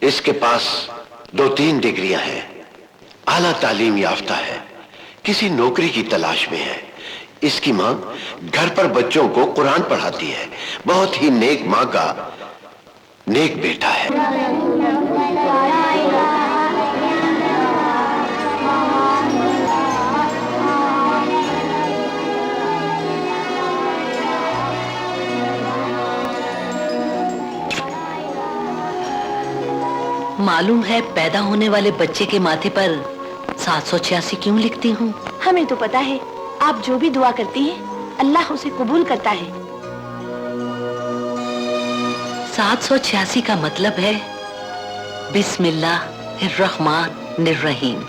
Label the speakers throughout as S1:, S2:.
S1: इसके पास 2-3 डिग्रियां हैं, आला तालीम याफ्ता है, किसी नौकरी की तलाश में है। इसकी मां घर पर बच्चों को कुरान पढ़ाती है। बहुत ही नेक मां का नेक बेटा है।
S2: मालूम है पैदा होने वाले बच्चे के माथे पर 786 क्यों लिखती हूँ?
S3: हमें तो पता है, आप जो भी दुआ करती हैं अल्लाह उसे कबूल करता है।
S2: 786 का मतलब है बिस्मिल्लाहिर्रहमानिर्रहीम।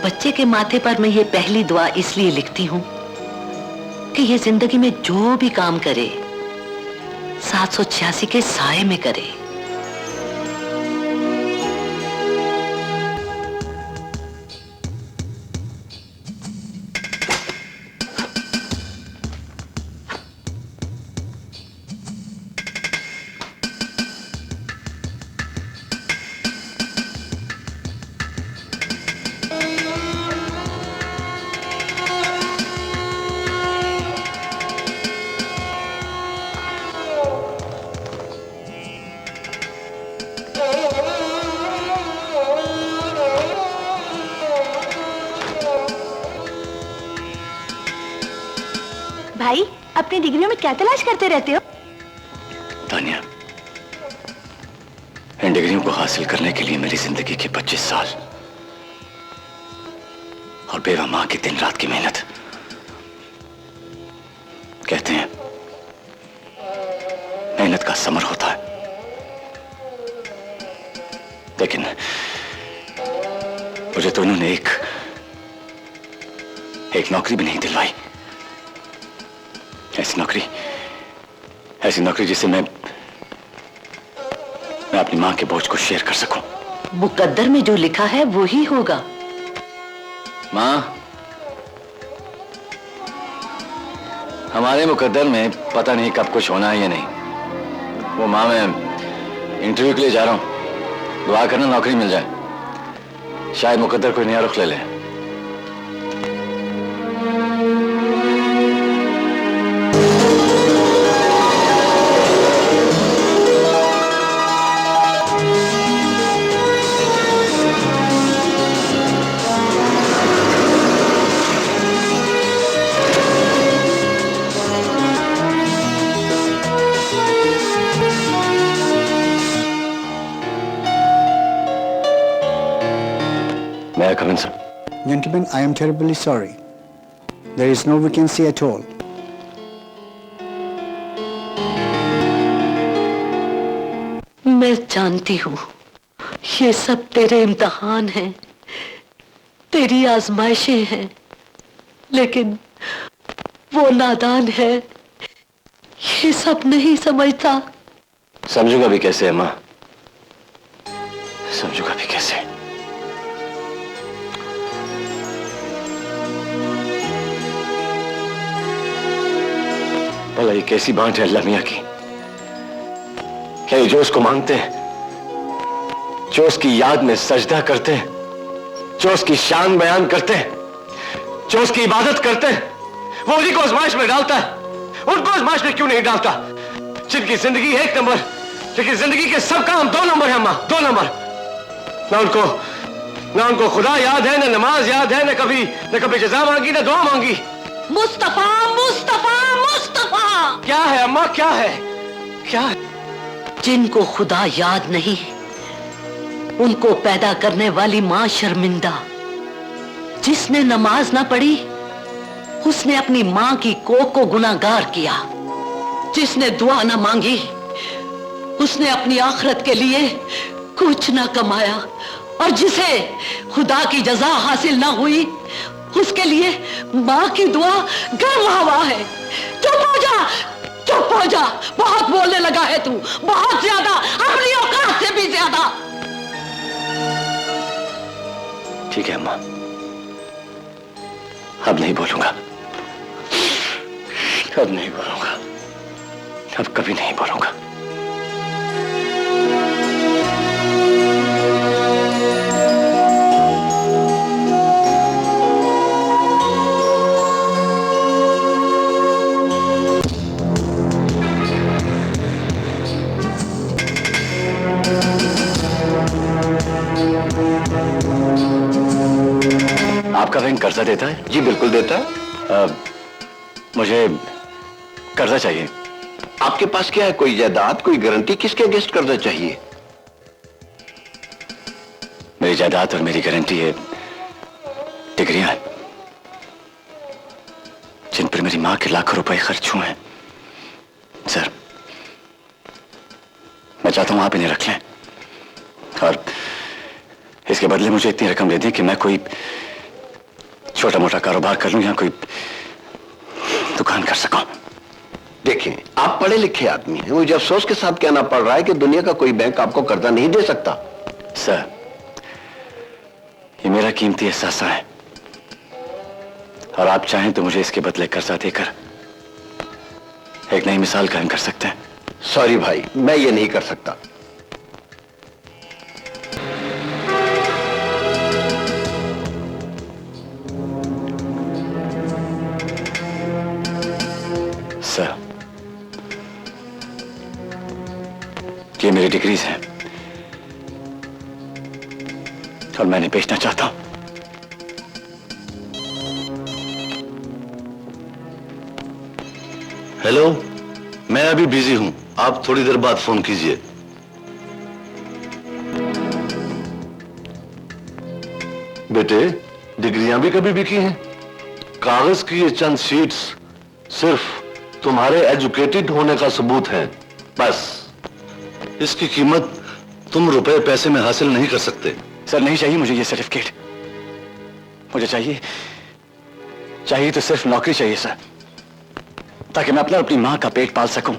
S2: बच्चे के माथे पर मैं ये पहली दुआ इसलिए लिखती हूँ कि ये जिंदगी में जो भी काम करे 786 के साए में करे।
S3: भाई, अपनी डिग्रियों में क्या तलाश करते रहते हो?
S4: तानिया, इन डिग्रियों को हासिल करने के लिए मेरी जिंदगी के 25 साल और बेवा मां की दिन रात की मेहनत। कहते हैं मेहनत का समर होता है, लेकिन मुझे तो इन्होंने एक नौकरी भी नहीं दिलवाई। ऐसी नौकरी जिससे मैं अपनी मां के बोझ को शेयर कर सकूं।
S2: मुकद्दर में जो लिखा है वो ही होगा।
S4: मां, हमारे मुकद्दर में पता नहीं कब कुछ होना है या नहीं। वो मां, मैं इंटरव्यू के लिए जा रहा हूं, दुआ करना नौकरी मिल जाए। शायद मुकद्दर कोई नया रुख ले ले। May I come in, sir?
S5: Gentlemen, I am terribly sorry. There is no vacancy at all.
S2: मैं जानती हूँ ये सब तेरे इम्तिहान हैं, तेरी आजमाइशें हैं, लेकिन वो नादान है, ये सब नहीं समझता।
S4: समझूंगा भी कैसे है मां? समझूंगा भी कैसे? भला ये कैसी बात है अल्लाह मियां की? क्या ये जो उसको मांगते हैं, जो उसकी याद में सजदा करते हैं, जो उसकी शान बयान करते हैं, जो उसकी इबादत करते हैं, वो उन्हीं को आजमाइश में डालता है? उनको आजमाइश में क्यों नहीं डालता? जिनकी जिंदगी 1 नंबर, लेकिन जिंदगी के सब काम 2 नंबर है मां, 2 नंबर। ना उनको खुदा याद है, ना नमाज याद है, न कभी जज़ा मांगी, ना दुआ मांगी।
S2: मुस्तफा मुस्तफा मुस्तफा।
S4: क्या है अम्मा, क्या है? क्या है?
S2: जिनको खुदा याद नहीं, उनको पैदा करने वाली मां शर्मिंदा। जिसने नमाज ना पढ़ी, उसने अपनी मां की कोख को गुनाहगार किया। जिसने दुआ ना मांगी, उसने अपनी आखिरत के लिए कुछ ना कमाया। और जिसे खुदा की जजा हासिल ना हुई, उसके लिए मां की दुआ गर्म हवा है। चुप हो जा, चुप हो जा। बहुत बोलने लगा है तू, बहुत ज्यादा, अपनी औकात से भी ज्यादा।
S4: ठीक है अम्मा, अब नहीं बोलूंगा, अब नहीं बोलूंगा, अब कभी नहीं बोलूंगा। कर्जा देता है?
S1: जी बिल्कुल देता है।
S4: मुझे कर्जा चाहिए।
S1: आपके पास क्या है? कोई जायदाद, कोई गारंटी? किसके अगेंस्ट कर्जा चाहिए?
S4: मेरी जायदाद और मेरी गारंटी है डिग्रियां, जिन पर मेरी मां के लाखों रुपए खर्च हुए हैं। सर, मैं चाहता हूं आप इन्हें रख लें और इसके बदले मुझे इतनी रकम दे दें कि मैं कोई छोटा मोटा कारोबार कर लूं या कोई दुकान कर सकूं।
S1: देखें, आप पढ़े लिखे आदमी हैं, मुझे अफसोस के साथ कहना पड़ रहा है कि दुनिया का कोई बैंक आपको कर्जा नहीं दे सकता।
S4: सर, ये मेरा कीमती एहसासा है और आप चाहें तो मुझे इसके बदले कर्जा देकर एक नई मिसाल कायम कर सकते हैं।
S1: सॉरी भाई, मैं ये नहीं कर सकता।
S4: सर, ये मेरी डिग्रीज हैं और मैंने बेचना चाहता हूं।
S6: हेलो, मैं अभी बिजी हूं, आप थोड़ी देर बाद फोन कीजिए। बेटे, डिग्रियां भी कभी बिकी हैं? कागज की ये चंद शीट्स सिर्फ तुम्हारे एजुकेटेड होने का सबूत है, बस। इसकी कीमत तुम रुपए पैसे में हासिल नहीं कर सकते।
S4: सर, नहीं चाहिए मुझे ये सर्टिफिकेट। मुझे चाहिए तो सिर्फ नौकरी चाहिए सर, ताकि मैं अपना अपनी मां का पेट पाल सकूं,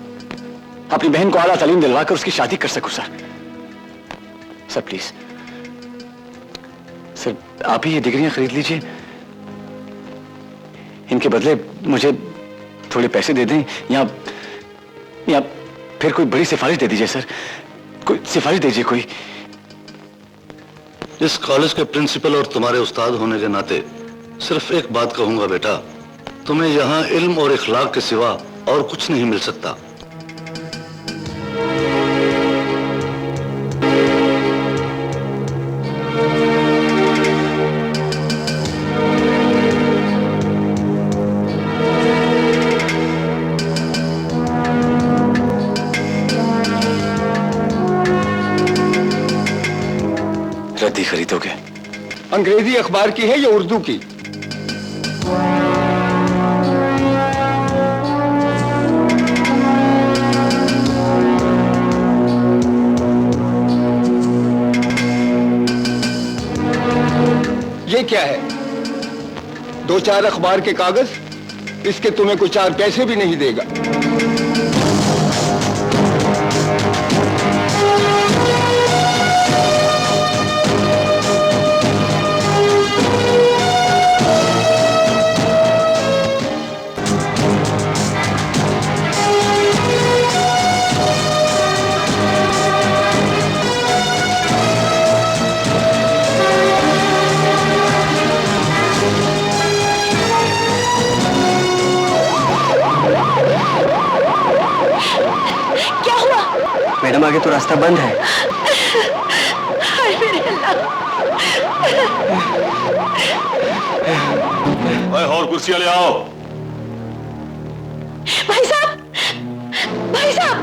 S4: अपनी बहन को आला तालीम दिलवाकर उसकी शादी कर सकूं। सर प्लीज सर, आप ही ये डिग्रियां खरीद लीजिए। इनके बदले मुझे थोड़े पैसे दे दें या फिर कोई बड़ी सिफारिश दे दीजिए सर। कोई सिफारिश दीजिए कोई।
S6: इस कॉलेज के प्रिंसिपल और तुम्हारे उस्ताद होने के नाते सिर्फ एक बात कहूंगा बेटा, तुम्हें यहां इल्म और इखलाक के सिवा और कुछ नहीं मिल सकता।
S4: रद्दी खरीदोगे?
S5: अंग्रेजी अखबार की है या उर्दू की? ये क्या है? 2-4 अखबार के कागज, इसके तुम्हें कुछ 4 पैसे भी नहीं देगा।
S7: मैडम, आगे तो रास्ता बंद है।
S3: हाय मेरे अल्लाह।
S6: और कुर्सियां ले आओ।
S3: भाई साहब, भाई साहब,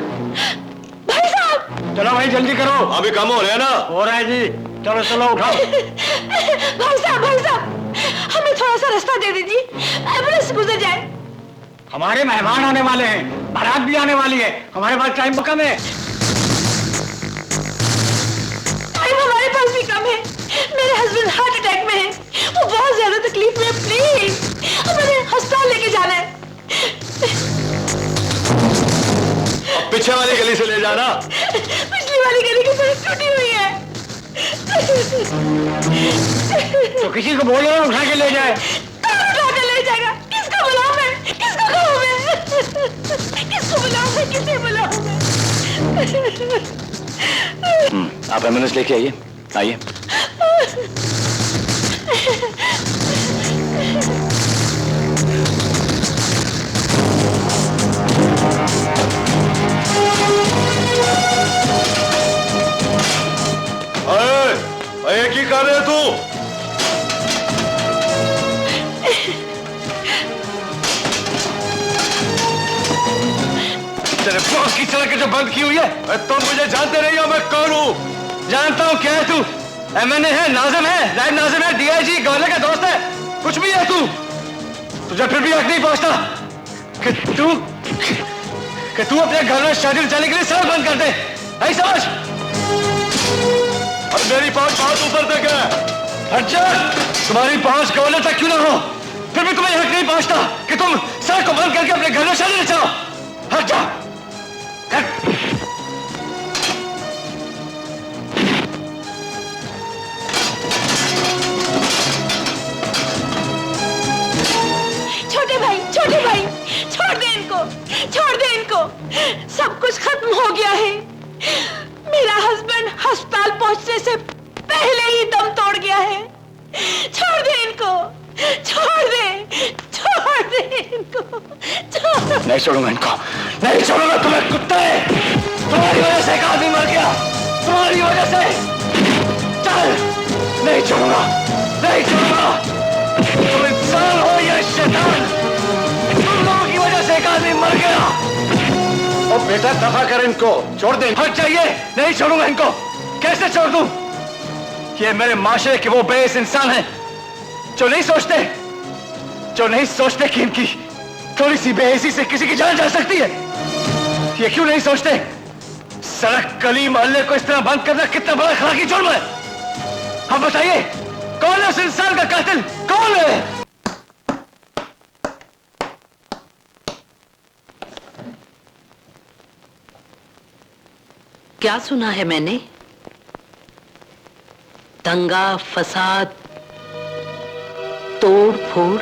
S3: भाई साहब।
S7: चलो भाई जल्दी करो।
S6: अभी काम हो रहा है ना?
S7: हो रहा है जी। चलो चलो उठाओ।
S3: भाई साहब, हमें थोड़ा सा रास्ता दे दीजिए, एम्बुलेंस गुजर जाए।
S7: हमारे मेहमान आने वाले हैं, बारात भी आने वाली है, हमारे पास टाइम कम है।
S3: टाइम हमारे पास भी कम है। मेरे हस्बैंड हार्ट अटैक में है, वो बहुत ज्यादा तकलीफ में है। प्लीज हमें अस्पताल लेके जाना है।
S6: अब पीछे वाली गली से ले जाना।
S3: पिछली वाली गली की सड़क टूटी हुई है।
S7: तो किसी को बोलो उठा के ले जाए।
S3: कौन उठा के ले जाएगा? किसको बुलाऊं मैं? किसको कहूं मैं? किसको बुलाऊं मैं? किसे बुलाऊं मैं?
S4: आप एम्बुलेंस लेके आइए। आइए।
S6: अरे की कर रहे तू?
S4: तेरे बॉस की सड़क जो बंद की हुई है। तुम मुझे जानते नहीं हो मैं कौन हूँ? जानता हूँ। क्या है तू? एमएनए है, नाजिम है, नायब नाजिम है, डीआईजी गवर्नर का दोस्त है, कुछ भी है तू। तुझे फिर भी हक नहीं पहुंचता कि तू अपने घर में शादी जाने के लिए सड़क बंद कर दे। ऐसा समझ। और मेरी पहुंच बहुत ऊपर तक है। अच्छा, तुम्हारी पहुंच गवर्नर तक क्यों ना हो, फिर भी तुम्हें हक नहीं पहुंचता कि तुम सड़क को बंद करके अपने घर में शादी रचाओ। हट जाओ।
S3: छोटे भाई, छोड़ दे इनको, छोड़ दे इनको। सब कुछ खत्म हो गया है। मेरा हस्बैंड अस्पताल पहुंचने से पहले ही दम तोड़ गया है। छोड़ दे इनको, छोड़ दे इनको, छोड़।
S4: नहीं छोड़ूंगा इनको, नहीं छोड़ूंगा। तुम्हें कुत्ता है, तुम्हारी वजह से एक आदमी मर गया, तुम्हारी वजह से। चल, नहीं छोड़ूंगा, नहीं छोड़ूंगा। तुम इंसान हो या शैतान, तुम लोगों की वजह से एक आदमी मर गया।
S6: और बेटा दफा कर इनको, छोड़ दे।
S4: हट जाइए, नहीं छोड़ूंगा इनको। कैसे छोड़ दूं? ये मेरे माशरे के वो बेइज्जत इंसान हैं जो नहीं सोचते कि इनकी थोड़ी सी बेहिसी से किसी की जान जा सकती है। ये क्यों नहीं सोचते? सड़क, गली, मोहल्ले को इस तरह बंद करना कितना बड़ा अखलाकी जुर्म है। अब बताइए, कौन है उस इंसान का कातिल? कौन है?
S2: क्या सुना है मैंने? दंगा, फसाद, तोड़ फोड़,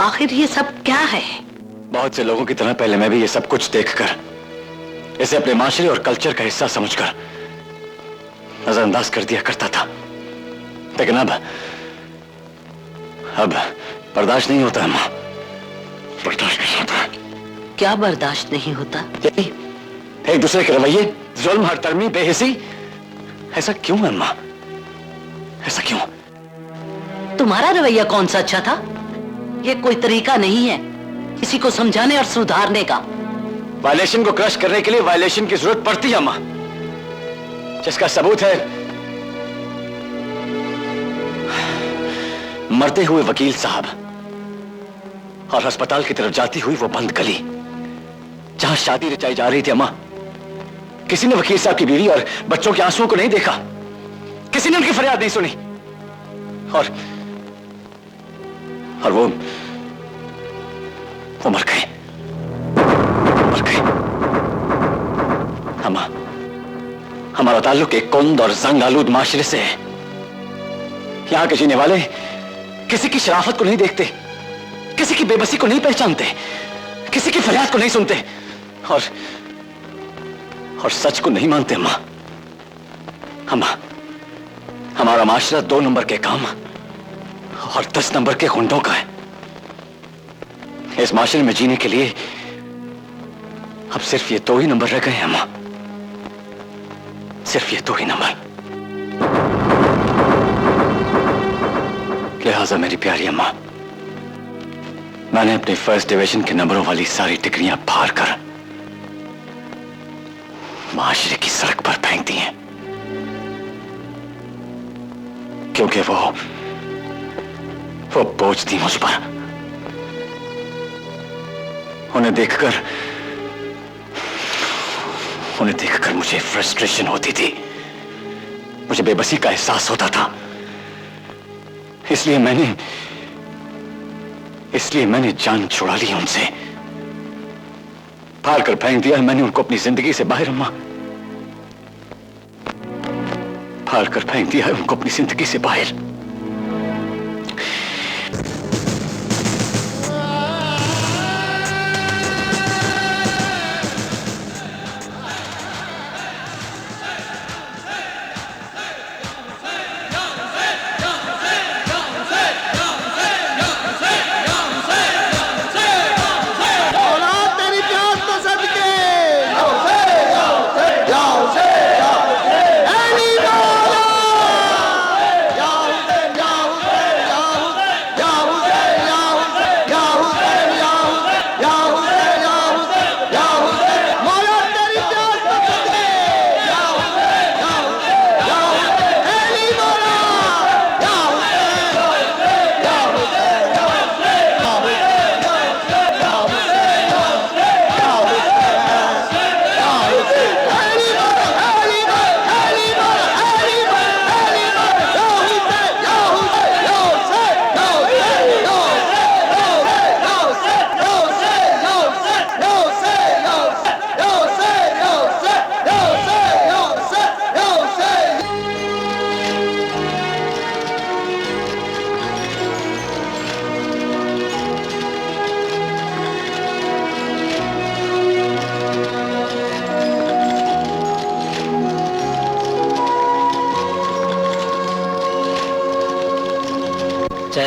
S2: आखिर ये सब क्या है?
S4: बहुत से लोगों की तरह पहले मैं भी ये सब कुछ देखकर, इसे अपने माशरे और कल्चर का हिस्सा समझकर नजरअंदाज कर दिया करता था। लेकिन अब बर्दाश्त नहीं होता अम्मा, बर्दाश्त नहीं होता।
S2: क्या बर्दाश्त नहीं होता?
S4: एक दूसरे के रवैये, जुल्म, हरतरमी, बेहिसी। ऐसा क्यों अम्मा, ऐसा क्यों?
S2: तुम्हारा रवैया कौन सा अच्छा था? ये कोई तरीका नहीं है किसी को समझाने और सुधारने का।
S4: वायलेशन को क्रश करने के लिए वायलेशन की जरूरत पड़ती है अम्मा, जिसका सबूत है मरते हुए वकील साहब और अस्पताल की तरफ जाती हुई वो बंद गली जहां शादी रचाई जा रही थी। अम्मा, किसी ने वकील साहब की बीवी और बच्चों के आंसुओं को नहीं देखा, किसी ने उनकी फरियाद नहीं सुनी, और वो मर गए, मर गए। अम्मा, हमारा ताल्लुक एक कुंद और जंग आलूद माशरे से है। यहां के जीने वाले किसी की शराफत को नहीं देखते, किसी की बेबसी को नहीं पहचानते, किसी की फरियाद को नहीं सुनते, और सच को नहीं मानते। अम्मा, हमारा माशरा 2 नंबर के काम और 10 नंबर के गुंडों का है। इस माशरे में जीने के लिए अब सिर्फ ये 2 ही नंबर रह गए हैं अम्मा, सिर्फ ये 2 ही नंबर। लिहाजा मेरी प्यारी अम्मा, मैंने अपने फर्स्ट डिवीजन के नंबरों वाली सारी डिग्रियां फाड़ कर माशरे की सड़क पर फेंक दी हैं, क्योंकि वो बोझ थी मुझ पर। उन्हें देखकर मुझे फ्रस्ट्रेशन होती थी, मुझे बेबसी का एहसास होता था। इसलिए मैंने जान छुड़ा ली उनसे, फाड़ कर फेंक दिया मैंने उनको अपनी जिंदगी से बाहर। अम्मा, फाड़ कर फेंक दिया है उनको अपनी जिंदगी से बाहर।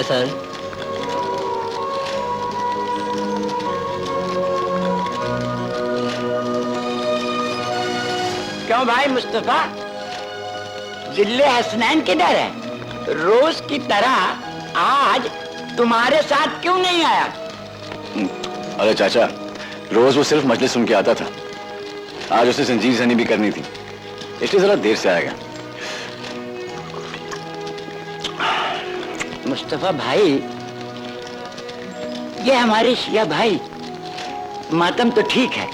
S7: सर।
S8: क्यों भाई मुस्तफा, जिले हसनैन किधर है? रोज की तरह आज तुम्हारे साथ क्यों नहीं आया?
S4: अरे चाचा, रोज वो सिर्फ मजलिस सुन के आता था। आज उसे संजीव जनी भी करनी थी, इसलिए जरा देर से आएगा।
S8: मुस्तफा भाई, ये हमारे शिया भाई, मातम तो ठीक है,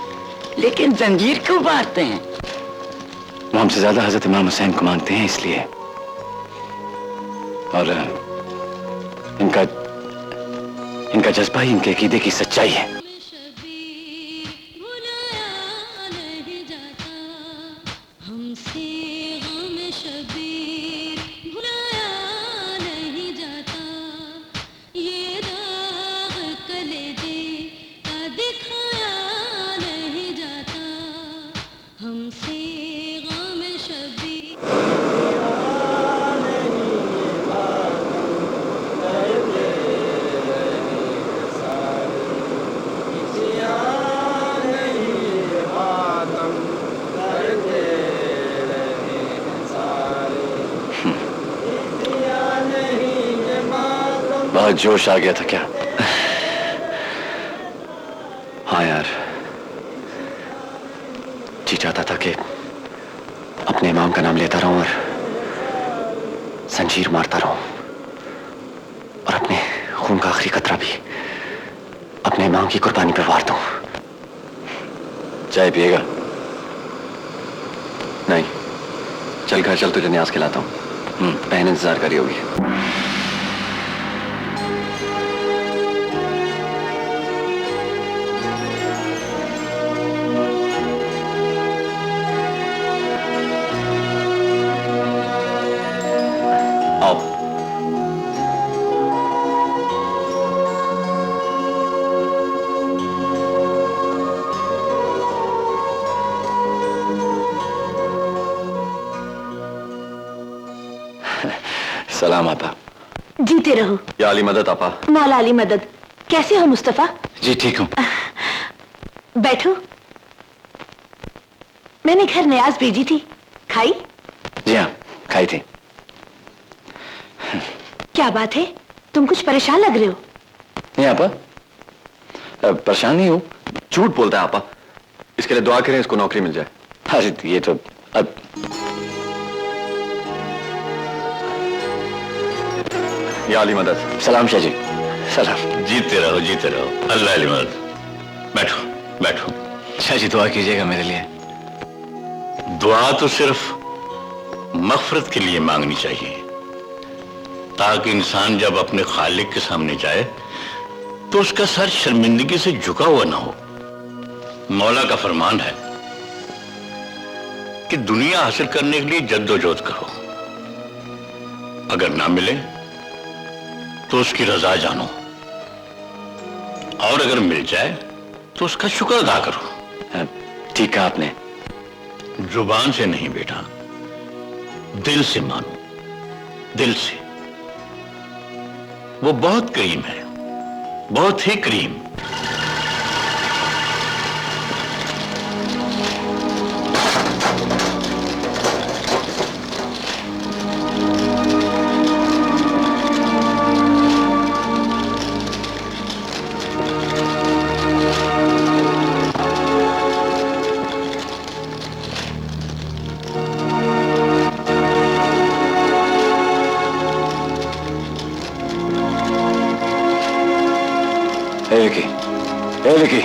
S8: लेकिन जंजीर क्यों बांधते हैं?
S4: वो हमसे ज्यादा हजरत इमाम हुसैन को मानते हैं इसलिए। और इनका जज्बा ही इनके अकीदे की सच्चाई है। बहुत जोश आ गया था क्या? हाँ यार, जी चाहता था कि अपने इमाम का नाम लेता रहूं और जंजीर मारता रहूं और अपने खून का आखिरी कतरा भी अपने इमाम की कुर्बानी पे वार दूं। चाय पिएगा? नहीं, चल घर चल, तुझे न्याज खिलाता हूं। बहन इंतजार करी होगी। सलाम आपा।
S3: जीते रहो।
S4: या अली मदद आपा।
S3: मौला अली मदद। कैसे हो मुस्तफा?
S4: जी ठीक हूँ।
S3: बैठो। मैंने घर न्याज भेजी थी, खाई?
S4: जी हाँ, खाई थी।
S3: क्या बात है, तुम कुछ परेशान लग रहे हो?
S4: नहीं आपा, परेशान नहीं हूँ, झूठ बोलता है आपा। इसके लिए दुआ करें इसको नौकरी मिल जाए। अरे ये तो अब या अली मदद। सलाम शाह जी। सलाम।
S6: जीते रहो जीते रहो, अल्लाह अली मदद। बैठो बैठो।
S4: शाह जी दुआ कीजिएगा मेरे लिए।
S6: दुआ तो सिर्फ मग़फ़िरत के लिए मांगनी चाहिए, ताकि इंसान जब अपने खालिक के सामने जाए तो उसका सर शर्मिंदगी से झुका हुआ ना हो। मौला का फरमान है कि दुनिया हासिल करने के लिए जद्दोजहद करो, अगर ना मिले तो उसकी रजा जानो, और अगर मिल जाए तो उसका शुक्र अदा करो।
S4: ठीक कहा आपने।
S6: जुबान से नहीं बेटा, दिल से मानो, दिल से। वो बहुत करीम है, बहुत ही करीम।
S4: विकी।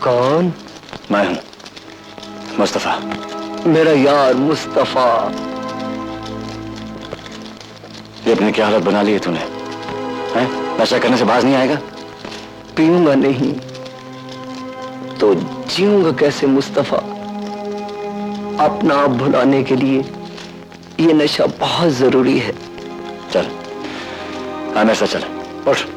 S5: कौन?
S4: मैं हूं मुस्तफा।
S5: मेरा यार मुस्तफा।
S4: ये अपनी क्या हालत बना ली है तूने? हैं? नशा करने से बाज नहीं आएगा?
S5: पीऊंगा नहीं तो जीऊंगा कैसे मुस्तफा? अपना आप भुलाने के लिए ये नशा बहुत जरूरी है।
S4: चल हमेशा चल, उठ।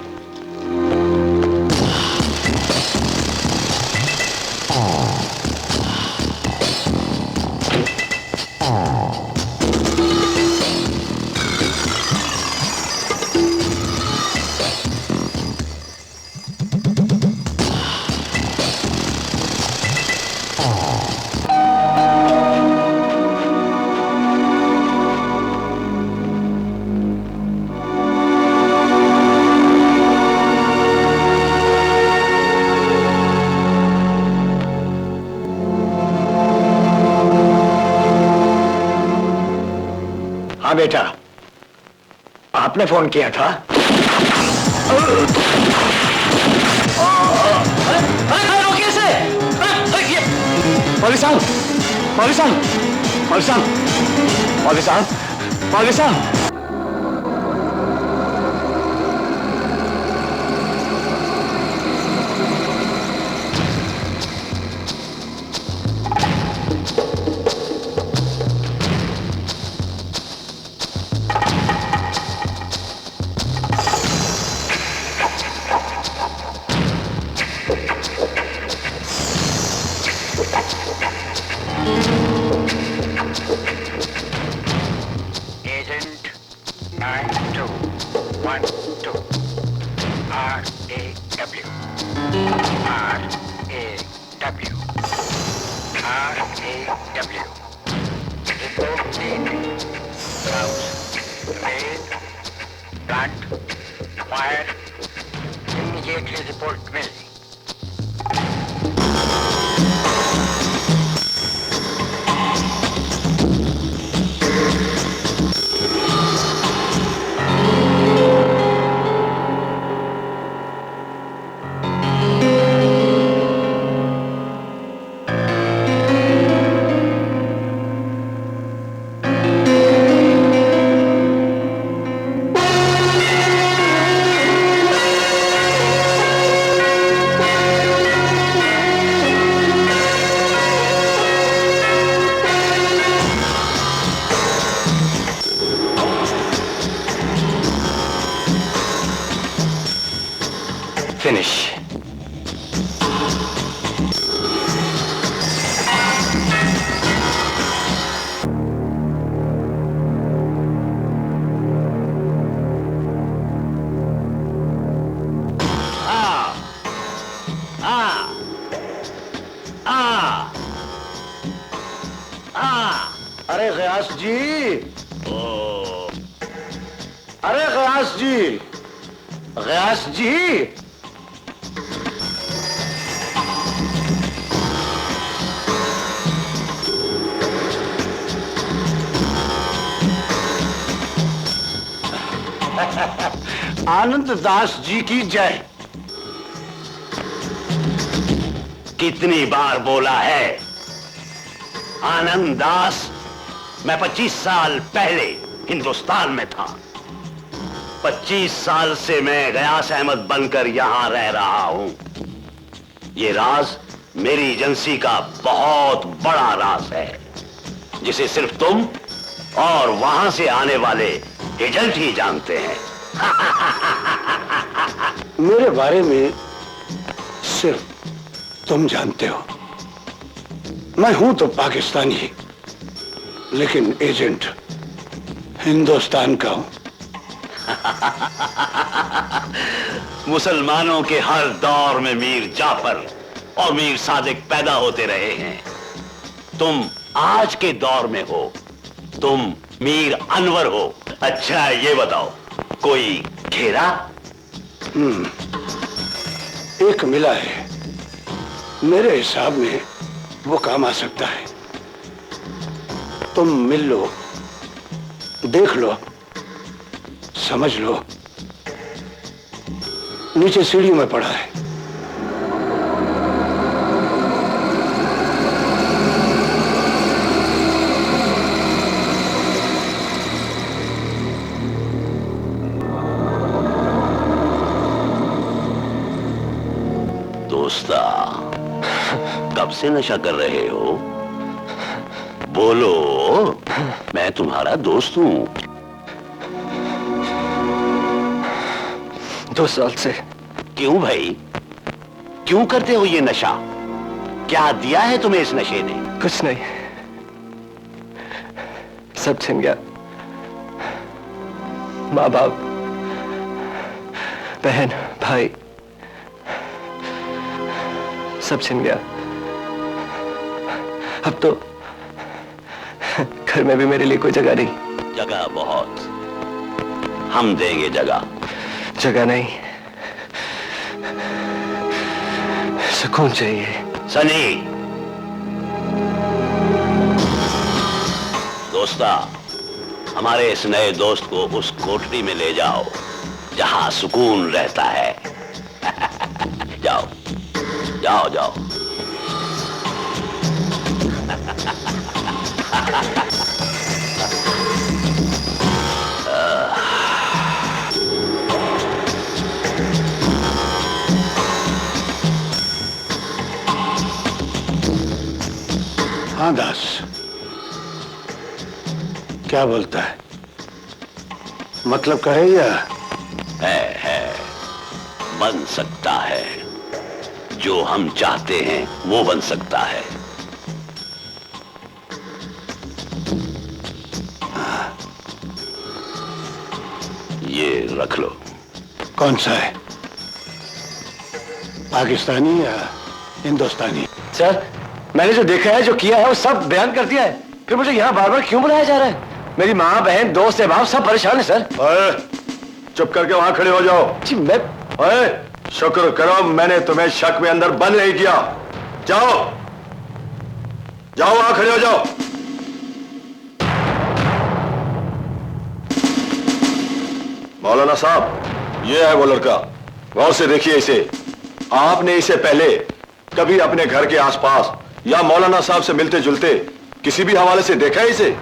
S8: बेटा, आपने फोन किया था?
S4: रोकिए इसे! मौलवी साहब, मौलवी साहब, मौलवी साहब, मौलवी साहब, मौलवी साहब!
S8: Agent 9212 RAW report date house raid plant fire immediately report me.
S4: Finish.
S6: अरे गयास जी, अरे गयास जी, गयास जी, आनंद दास जी की जय।
S1: कितनी बार बोला है आनंद दास? मैं 25 साल पहले हिंदुस्तान में था। 25 साल से मैं गयास अहमद बनकर यहां रह रहा हूं। ये राज मेरी एजेंसी का बहुत बड़ा राज है, जिसे सिर्फ तुम और वहां से आने वाले एजेंट ही जानते हैं।
S6: मेरे बारे में सिर्फ तुम जानते हो। मैं हूं तो पाकिस्तानी, लेकिन एजेंट हिंदुस्तान का हूं।
S1: मुसलमानों के हर दौर में मीर जाफर और मीर सादिक पैदा होते रहे हैं। तुम आज के दौर में हो, तुम मीर अनवर हो। अच्छा ये बताओ, कोई घेरा?
S6: एक मिला है, मेरे हिसाब में वो काम आ सकता है। तुम मिल लो, देख लो, समझ लो। नीचे सीढ़ियों में पड़ा है।
S1: दोस्ता, कब से नशा कर रहे हो? बोलो, मैं तुम्हारा दोस्त हूं।
S4: 2 साल से।
S1: क्यों भाई, क्यों करते हो ये नशा? क्या दिया है तुम्हें इस नशे ने?
S4: कुछ नहीं, सब छिन गया। माँ बाप, बहन, भाई, सब छिन गया। अब तो घर में भी मेरे लिए कोई जगह नहीं।
S1: जगह बहुत, हम देंगे जगह।
S4: जगह नहीं, सुकून चाहिए।
S1: सनी, दोस्ता,
S9: हमारे इस नए दोस्त को उस कोठरी में ले जाओ जहां सुकून रहता है। जाओ जाओ जाओ।
S6: हाँ दास, क्या बोलता है? मतलब कहे या?
S9: है बन सकता है, जो हम चाहते हैं वो बन सकता है। ये रख लो।
S6: कौन सा है, पाकिस्तानी या हिंदुस्तानी?
S4: सर, मैंने जो देखा है, जो किया है, वो सब बयान कर दिया है। फिर मुझे यहाँ बार बार क्यों बुलाया जा रहा है? मेरी माँ, बहन, दोस्त, अहबाब सब परेशान है सर।
S6: चुप करके वहां खड़े हो जाओ।
S4: जी मैं
S6: शुक्र करो मैंने तुम्हें शक में अंदर बंद नहीं किया। जाओ जाओ, वहां खड़े हो जाओ। मौलाना साहब, ये है वो लड़का, गौर से देखिए इसे। आपने इसे पहले कभी अपने घर के आसपास या मौलाना साहब से मिलते जुलते किसी भी हवाले से देखा है इसे?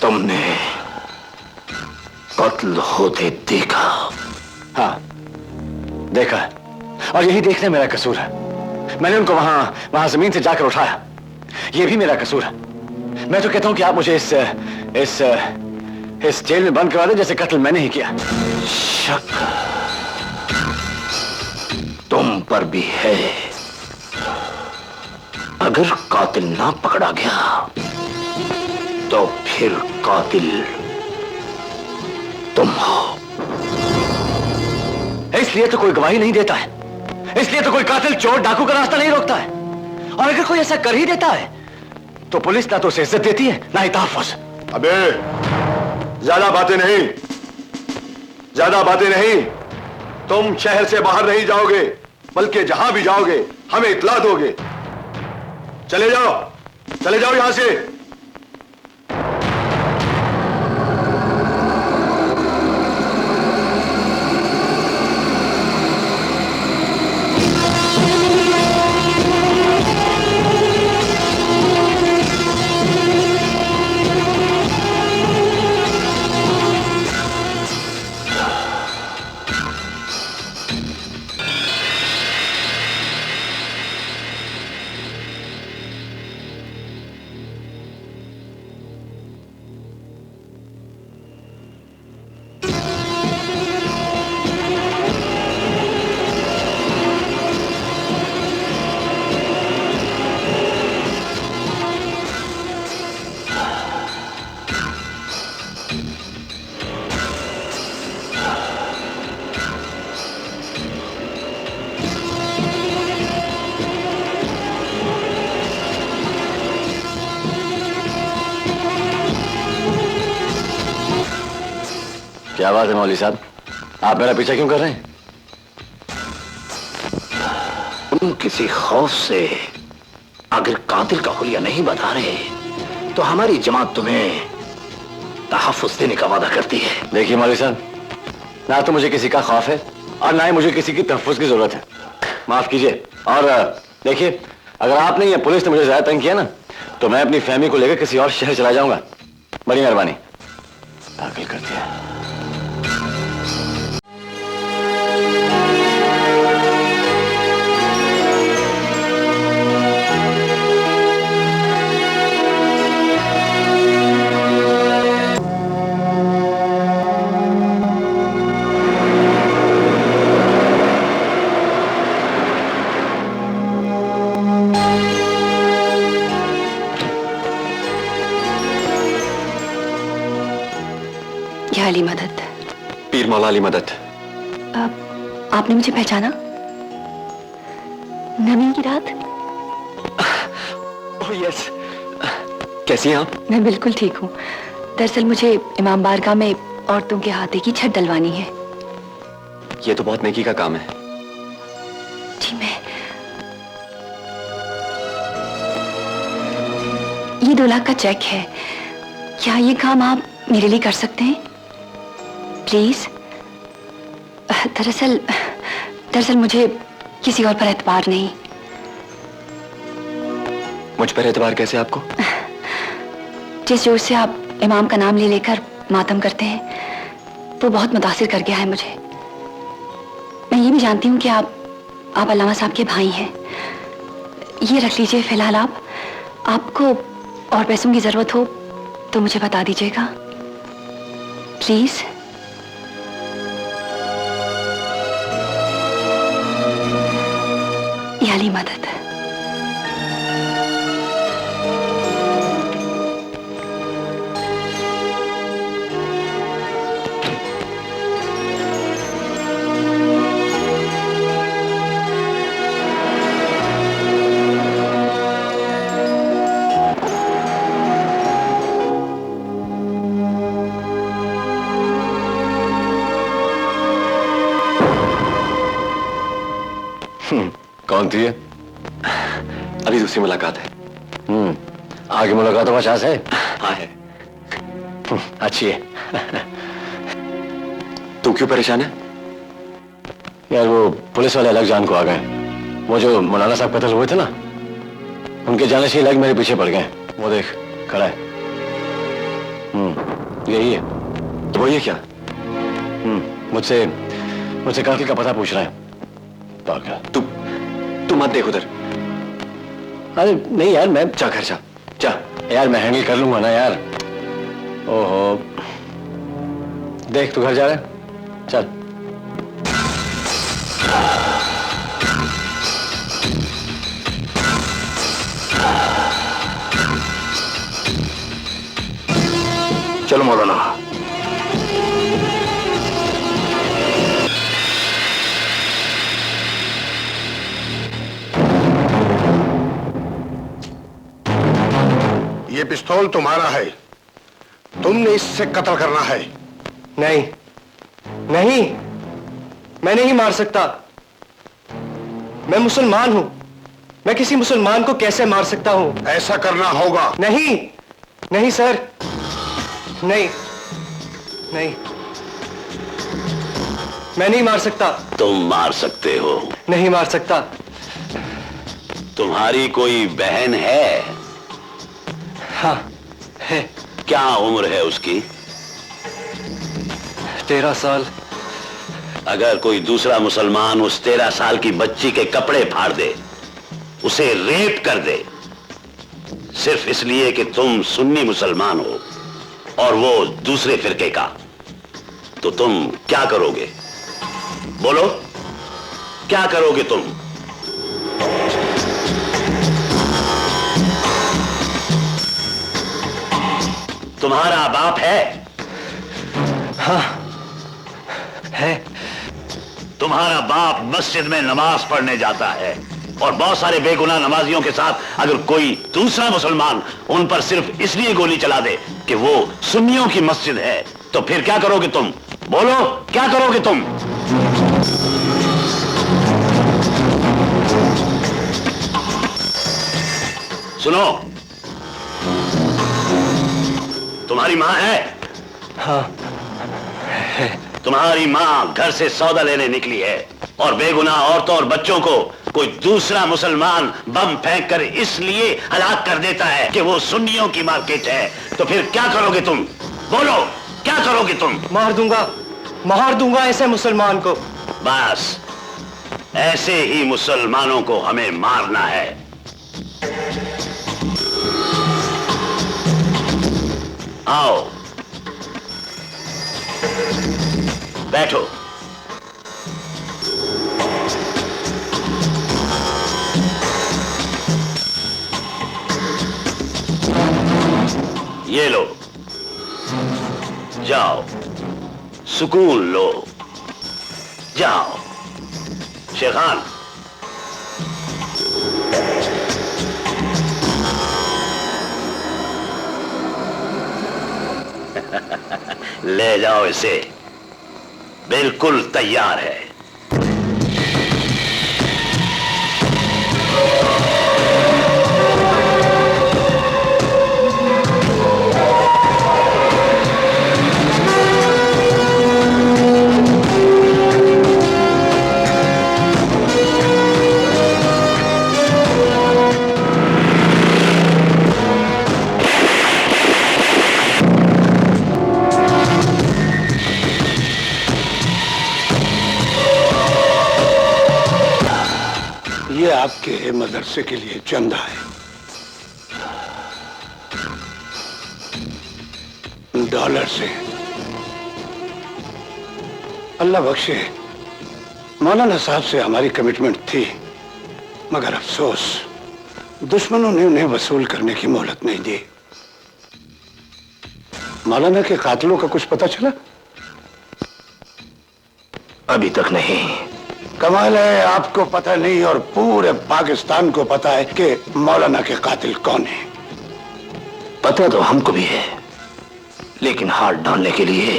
S1: तुमने कत्ल होते देखा?
S4: हाँ, देखा, और यही देखना मेरा कसूर है। मैंने उनको वहां जमीन से जाकर उठाया, ये भी मेरा कसूर है। मैं तो कहता हूं कि आप मुझे इस जेल में बंद करा दें जैसे कत्ल मैंने ही किया।
S1: शक तुम पर भी है। अगर कातिल ना पकड़ा गया तो फिर कातिल तुम हो।
S4: इसलिए तो कोई गवाही नहीं देता है, इसलिए तो कोई कातिल, चोर, डाकू का रास्ता नहीं रोकता है। और अगर कोई ऐसा कर ही देता है तो पुलिस ना तो उसे इज्जत देती है, ना ही तहफ्फुज़।
S6: अबे ज्यादा बातें नहीं, ज्यादा बातें नहीं। तुम शहर से बाहर नहीं जाओगे, बल्कि जहां भी जाओगे हमें इत्तला दोगे। चले जाओ यहां से।
S4: क्या बात है मौलवी साहब, आप मेरा पीछा क्यों कर रहे हैं?
S1: तुम किसी खौफ से अगर कातिल का हुलिया नहीं बता रहे तो हमारी जमात तुम्हें तहफ्फुज़ देने का वादा करती है।
S4: देखिए मौलवी साहब, ना तो मुझे किसी का खौफ है और ना ही मुझे किसी की तहफ्फुज़ की जरूरत है। माफ कीजिए। और देखिए, अगर आपने या पुलिस ने मुझे ज्यादा तंग किया ना तो मैं अपनी फैमिली को लेकर किसी और शहर चला जाऊंगा। बड़ी मेहरबानी। पागल कर दिया।
S10: या अली मदद।
S4: पीर मौला अली मदद।
S10: आपने मुझे पहचाना? नवीन की रात?
S4: Oh yes. कैसी हैं आप?
S10: मैं बिल्कुल ठीक हूँ। दरअसल मुझे इमाम बारगाह में औरतों के हाथे की छत डलवानी है।
S4: ये तो बहुत नेकी का काम है।
S10: जी मैं ये 2 लाख का चेक है। क्या ये काम आप मेरे लिए कर सकते हैं प्लीज? दरअसल मुझे किसी और पर एतबार नहीं।
S4: मुझ पर एतबार कैसे आपको?
S10: जिस जोर से आप इमाम का नाम ले लेकर मातम करते हैं वो बहुत मुतासिर कर गया है मुझे। मैं ये भी जानती हूँ कि आप अल्लामा साहब के भाई हैं। ये रख लीजिए फिलहाल। आपको और पैसों की जरूरत हो तो मुझे बता दीजिएगा प्लीज। याली मदद।
S4: कौन थी ये? अभी दूसरी मुलाकात है। आगे मुलाकातों का चांस है? हाँ है। अच्छी है। तू क्यों परेशान है? यार वो पुलिस वाले अलग जान को आ गए। वो जो मौलाना साहब कत्ल हुए थे ना, उनके जाने से अलग मेरे पीछे पड़ गए। वो देख खड़ा है। यही है। तो वो ये क्या? मुझसे कातिल का पता पूछ रहा है। तू मत देख उधर। अरे नहीं यार, मैं जा घर जा यार, मैं हैंडल कर लूंगा ना यार। ओहो देख तू घर जा रहा है, चल।
S6: चलो मौलाना।
S11: ये पिस्तौल तुम्हारा है, तुमने इससे कत्ल करना है।
S12: नहीं, मैं नहीं मार सकता। मैं मुसलमान हूं। मैं किसी मुसलमान को कैसे मार सकता हूं?
S11: ऐसा करना होगा।
S12: नहीं सर, नहीं, मैं नहीं मार सकता।
S9: तुम मार सकते हो।
S12: नहीं मार सकता।
S9: तुम्हारी कोई बहन है?
S12: हाँ है।
S9: क्या उम्र है उसकी?
S12: 13 साल।
S9: अगर कोई दूसरा मुसलमान उस 13 साल की बच्ची के कपड़े फाड़ दे, उसे रेप कर दे, सिर्फ इसलिए कि तुम सुन्नी मुसलमान हो और वो दूसरे फिरके का, तो तुम क्या करोगे? बोलो, क्या करोगे तुम? तुम्हारा बाप है?
S12: हाँ है।
S9: तुम्हारा बाप मस्जिद में नमाज पढ़ने जाता है और बहुत सारे बेगुनाह नमाजियों के साथ अगर कोई दूसरा मुसलमान उन पर सिर्फ इसलिए गोली चला दे कि वो सुन्नियों की मस्जिद है, तो फिर क्या करोगे तुम? बोलो, क्या करोगे तुम? सुनो, तुम्हारी मां है?
S12: हाँ है।
S9: तुम्हारी मां घर से सौदा लेने निकली है और बेगुनाह औरतों और बच्चों को कोई दूसरा मुसलमान बम फेंक कर इसलिए हलाक कर देता है कि वो सुन्नियों की मार्केट है, तो फिर क्या करोगे तुम? बोलो, क्या करोगे तुम?
S12: मार दूंगा ऐसे मुसलमान को।
S9: बस ऐसे ही मुसलमानों को हमें मारना है। आओ बैठो। ये लो, जाओ सुकून लो, जाओ। शेखान, ले जाओ इसे, बिल्कुल तैयार है।
S11: ये आपके मदरसे के लिए चंदा है। डॉलर से। अल्लाह बख्शे, मौलाना साहब से हमारी कमिटमेंट थी, मगर अफसोस दुश्मनों ने उन्हें वसूल करने की मोहलत नहीं दी। मौलाना के कातिलों का कुछ पता चला?
S4: अभी तक नहीं।
S11: कमाल है, आपको पता नहीं और पूरे पाकिस्तान को पता है कि मौलाना के कातिल कौन है।
S4: पता तो हमको भी है, लेकिन हाथ डालने के लिए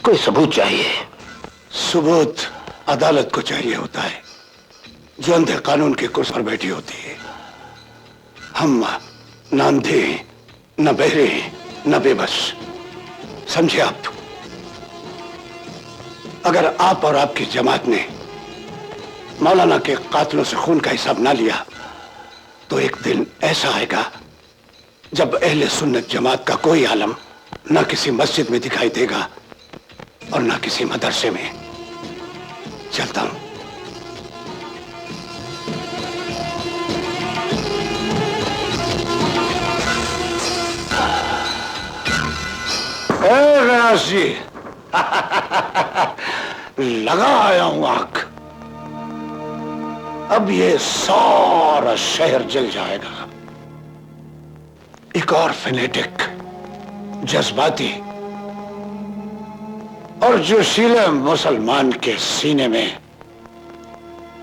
S4: कोई सबूत चाहिए।
S11: सबूत अदालत को चाहिए होता है, जो अंधे कानून की कुर्सी पर बैठी होती है। हम न अंधे, न बहरे, न बेबस, समझे आप? अगर आप और आपकी जमात ने मौलाना के कातिलों से खून का हिसाब ना लिया, तो एक दिन ऐसा आएगा जब अहले सुन्नत जमात का कोई आलम ना किसी मस्जिद में दिखाई देगा और ना किसी मदरसे में। चलता हूं। गयास जी, लगा आया हूं आग। अब ये सारा शहर जल जाएगा। एक और फेनेटिक, जज्बाती और जोशीले मुसलमान के सीने में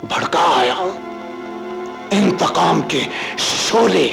S11: भड़का आया हूं इंतकाम के शोले।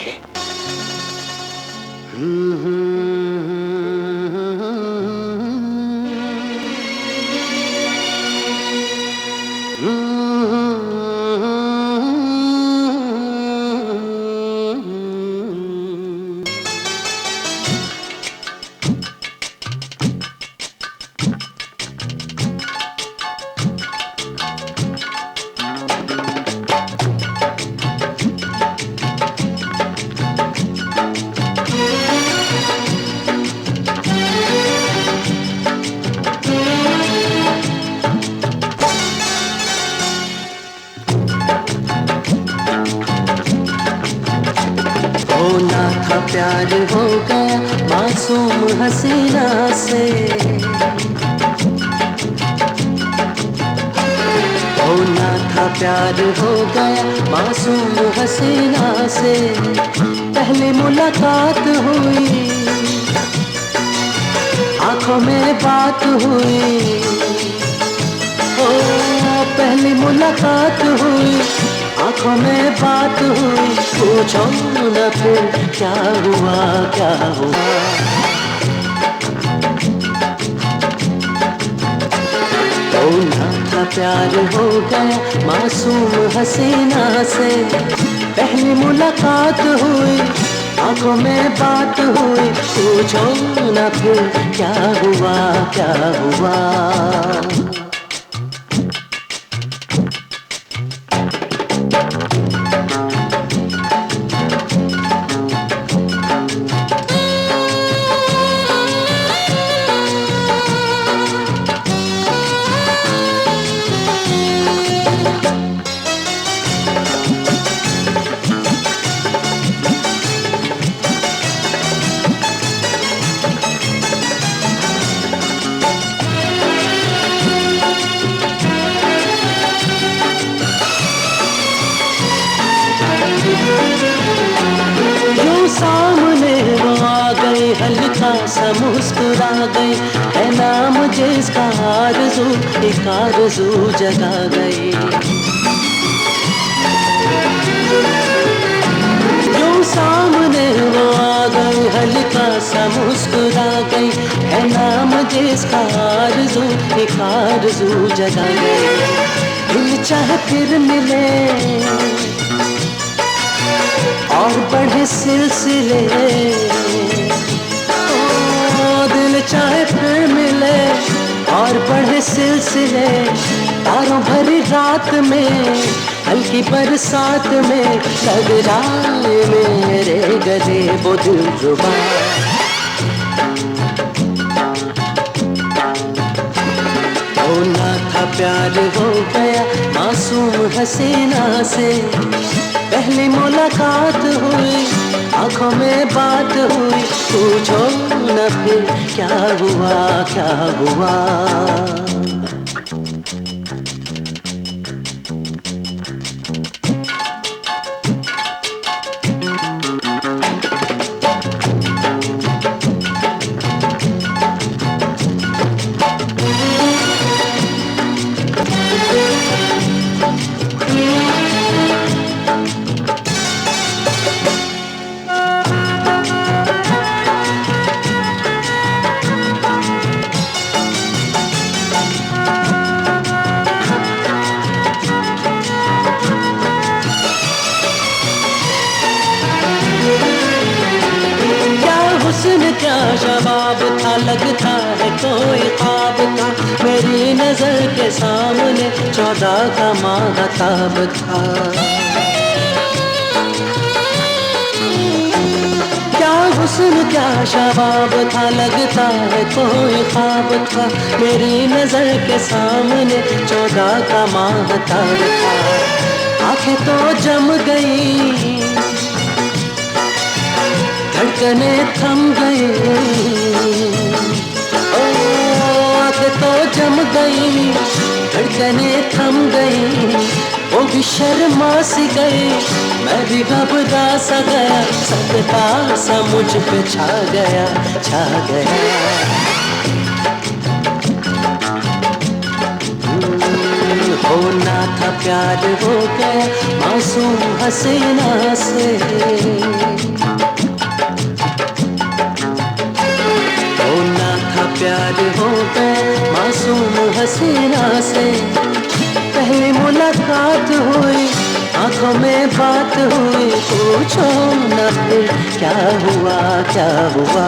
S13: प्यार हो गया मासूम हसीना से, होना था प्यार हो गया मासूम हसीना से। पहली मुलाकात हुई, आंखों में बात हुई, ओ पहली मुलाकात हुई, आंखों में बात हुई। पूछो न फिर क्या हुआ, क्या हुआ। होना था प्यार हो गया मासूम हसीना से। पहली मुलाकात हुई, आंखों में बात हुई। पूछो न फिर क्या हुआ, क्या हुआ। गई, हल्का सा मुस्कुरा गई, है नाम जिसका आरज़ू एक आरज़ू जगा गई। जो सामने वो आ गई, हल्का सा मुस्कुरा गई, है नाम जिसका आरज़ू एक आरज़ू जगा गई। दिल चाहे फिर मिले और बढ़े सिलसिले, दिल चाहे फिर मिले और बढ़े सिलसिले, तारों भरी रात में हल्की बरसात में टकराए मेरे गले वो दिलरुबा। होना था प्यार हो गया मासूम हसीना से, पहली मुलाकात हुई आंखों में बात हुई, पूछो न फिर क्या हुआ क्या हुआ। क्या जवाब था, लगता है कोई ख्वाब था, मेरी नजर के सामने 14 का माहताब था। क्या हुस्न क्या जवाब था, लगता है कोई ख्वाब था, मेरी नजर के सामने 14 का माहताब था। आंखें तो जम गई, धड़कने थम गई, आंखें तो जम गई, धड़कने थम गई, वो भी शर्मा सी गई, मैं भी घबरा सा गया, सदका सा मुझ पे छा गया छा गया। होना था प्यार हो गया मासूम हसीना से, प्यार हो गए मासूम हसीना से, पहली मुलाकात हुई आंखों में बात हुई, पूछो न फिर क्या हुआ क्या हुआ।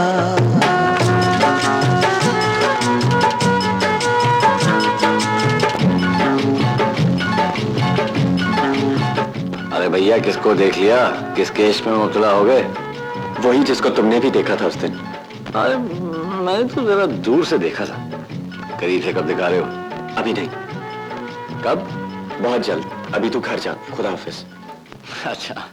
S4: अरे भैया किसको देख लिया, किस केस में मुबतला हो गए?
S12: वही जिसको तुमने भी देखा था उस दिन।
S4: अरे मैंने तो जरा दूर से देखा था। करीब से कब दिखा रहे हो?
S12: अभी नहीं।
S4: कब?
S12: बहुत जल्द। अभी तू घर जा, खुदा हाफिज।
S4: अच्छा।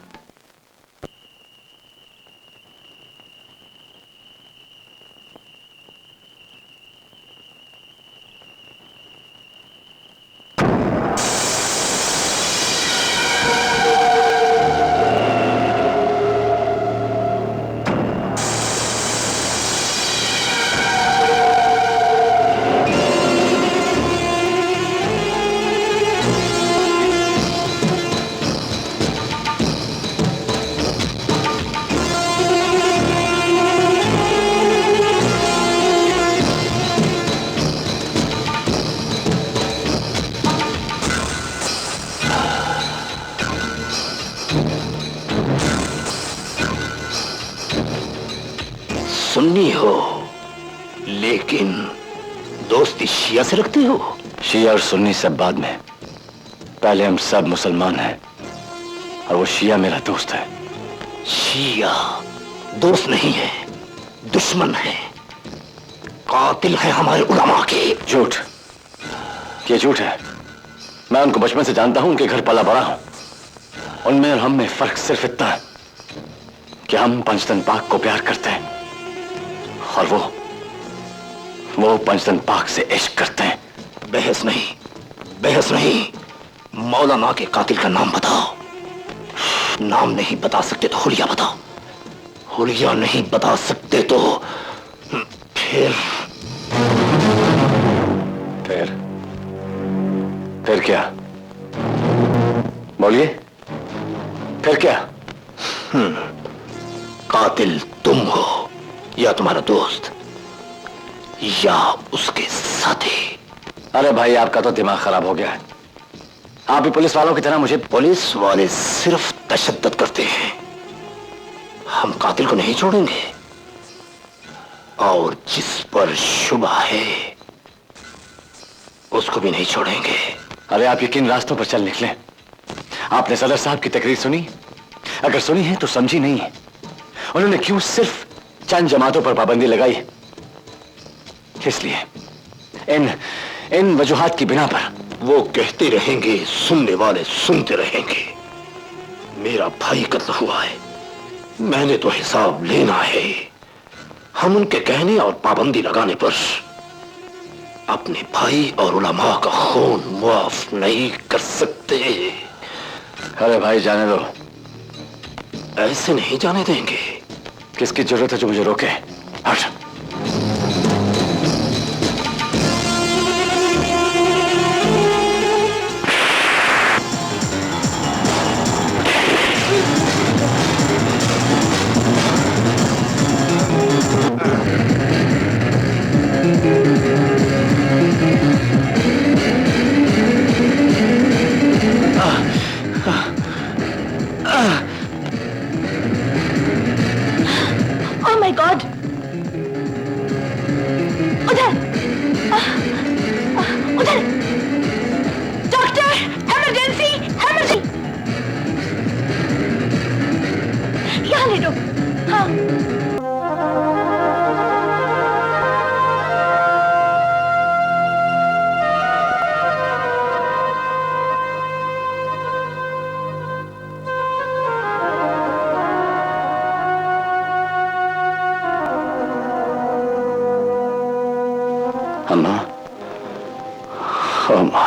S9: सुन्नी हो लेकिन दोस्ती शिया से रखते हो?
S4: शिया और सुन्नी सब बाद में, पहले हम सब मुसलमान हैं और वो शिया मेरा दोस्त है।
S9: शिया दोस्त नहीं है, दुश्मन है, कातिल है हमारे उलमा के।
S4: झूठ, ये झूठ है। मैं उनको बचपन से जानता हूं, उनके घर पला बड़ा हूं। उनमें और हम में फर्क सिर्फ इतना है कि हम पंचतन पाक को प्यार करते हैं और वो पंचतन पाक से इश्क करते हैं।
S9: बहस नहीं, बहस नहीं। मौलाना के कातिल का नाम बताओ। नाम नहीं बता सकते तो हुलिया बताओ।
S11: हुलिया नहीं बता सकते तो फिर
S4: क्या? बोलिए, फिर क्या?
S11: कातिल तुम हो या तुम्हारा दोस्त या उसके साथी।
S4: अरे भाई, आपका तो दिमाग खराब हो गया है। आप भी पुलिस वालों की तरह मुझे।
S11: पुलिस वाले सिर्फ तशद्दुद करते हैं, हम कातिल को नहीं छोड़ेंगे, और जिस पर शुबा है उसको भी नहीं छोड़ेंगे।
S4: अरे आप ये किन रास्तों पर चल निकले? आपने सदर साहब की तकरीर सुनी? अगर सुनी है तो समझी नहीं है। उन्होंने क्यों सिर्फ चंद जमातों पर पाबंदी लगाई? इसलिए इन वजूहात की बिना पर
S11: वो कहते रहेंगे, सुनने वाले सुनते रहेंगे। मेरा भाई कत्ल हुआ है, मैंने तो हिसाब लेना है। हम उनके कहने और पाबंदी लगाने पर अपने भाई और उलमा का खून माफ नहीं कर सकते।
S4: अरे भाई, जाने दो।
S11: ऐसे नहीं जाने देंगे।
S4: किसकी जरूरत है जो मुझे रोके? हट। अम्मा, अम्मा,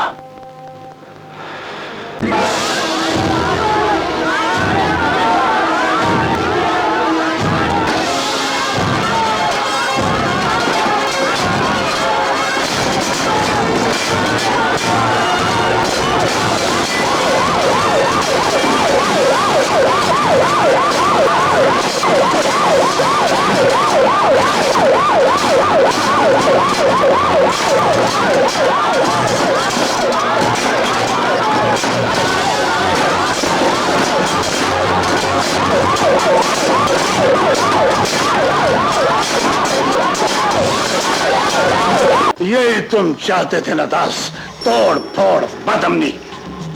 S11: यही तुम चाहते थे ना दास, तोड़ फोड़ बदअमनी,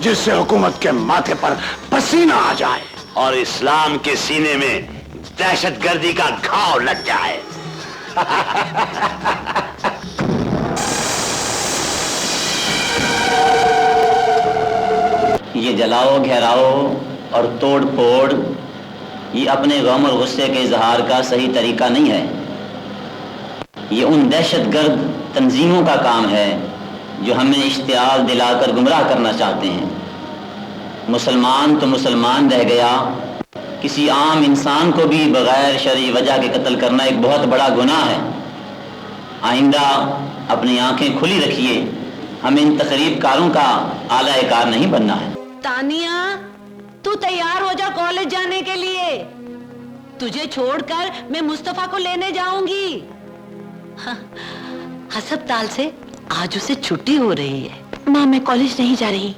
S11: जिससे हुकूमत के माथे पर पसीना आ जाए
S9: और इस्लाम के सीने में दहशतगर्दी का घाव लग जाए।
S14: ये जलाओ, घेराओ और तोड़ फोड़, ये अपने गम और गुस्से के इजहार का सही तरीका नहीं है। ये उन दहशतगर्द तंजीमों का काम है जो हमें इश्तियाल दिलाकर गुमराह करना चाहते हैं। मुसलमान तो मुसलमान रह गया, किसी आम इंसान को भी बगैर शरई वजह के कत्ल करना एक बहुत बड़ा गुनाह है। आइंदा अपनी आंखें खुली रखिए, हमें इन तकरीबकारों का आला-ए-कार नहीं बनना है।
S2: तानिया, तू तैयार हो जा कॉलेज जाने के लिए। तुझे छोड़कर मैं मुस्तफा को लेने जाऊंगी। हाँ, अस्पताल से आज उसे छुट्टी हो रही है।
S3: माँ, मैं कॉलेज नहीं जा रही,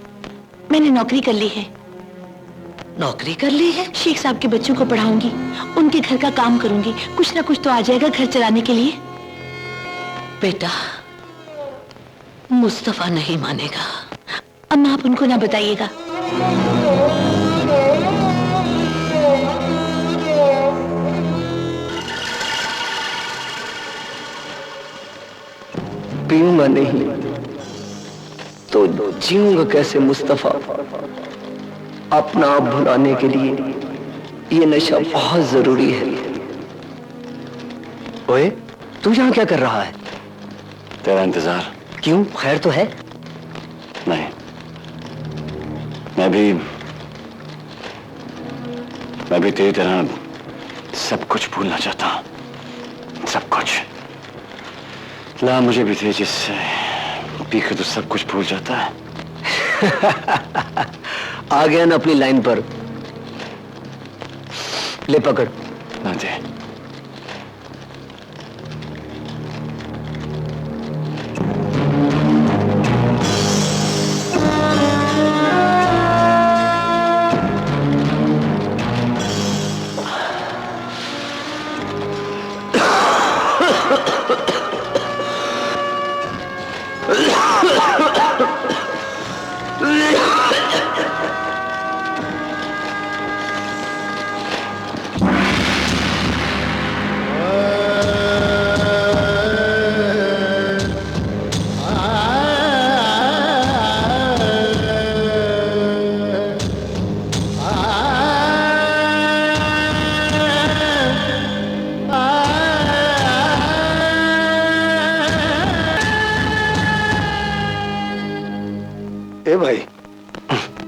S3: मैंने नौकरी कर ली है।
S2: नौकरी कर ली है?
S3: शेख साहब के बच्चों को पढ़ाऊंगी, उनके घर का काम करूंगी, कुछ ना कुछ तो आ जाएगा घर चलाने के लिए।
S2: बेटा, मुस्तफा नहीं मानेगा।
S3: अम्मा, आप उनको ना बताइएगा।
S12: पीऊंगा नहीं तो जीऊंगा कैसे मुस्तफा? अपना आप भुलाने के लिए ये नशा बहुत जरूरी है। ओए, तू यहाँ क्या कर रहा है?
S4: तेरा इंतजार।
S12: क्यों, खैर तो है?
S4: नहीं, मैं भी तेरी तरह सब कुछ भूलना चाहता हूं, सब कुछ। ला मुझे भी दे जिससे पीकर तो सब कुछ भूल जाता है।
S12: आ गया ना अपनी लाइन पर, ले पकड़।
S4: ना दे।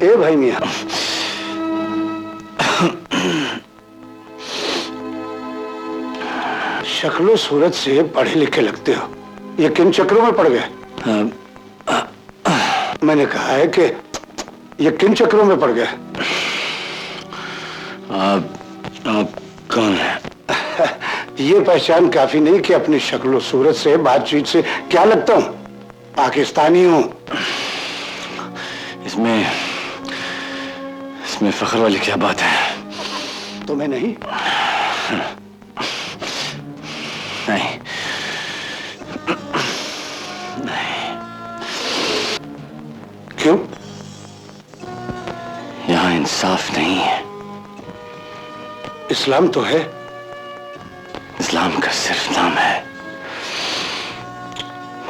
S11: ए भाई मियां, शक्लो सूरत से पढ़े लिखे लगते हो, ये किन चक्रों में पड़ गए? मैंने कहा है कि ये किन चक्रों में पड़ गए?
S4: आप कौन है?
S11: ये पहचान काफी नहीं कि अपनी शक्लो सूरत से, बातचीत से क्या लगता हूँ? पाकिस्तानी हूँ।
S4: इसमें फख्र वाली क्या बात है?
S11: तुम्हें नहीं?
S4: नहीं, नहीं।
S11: क्यों?
S4: यहाँ इंसाफ नहीं है।
S11: इस्लाम तो है।
S4: इस्लाम का सिर्फ नाम है,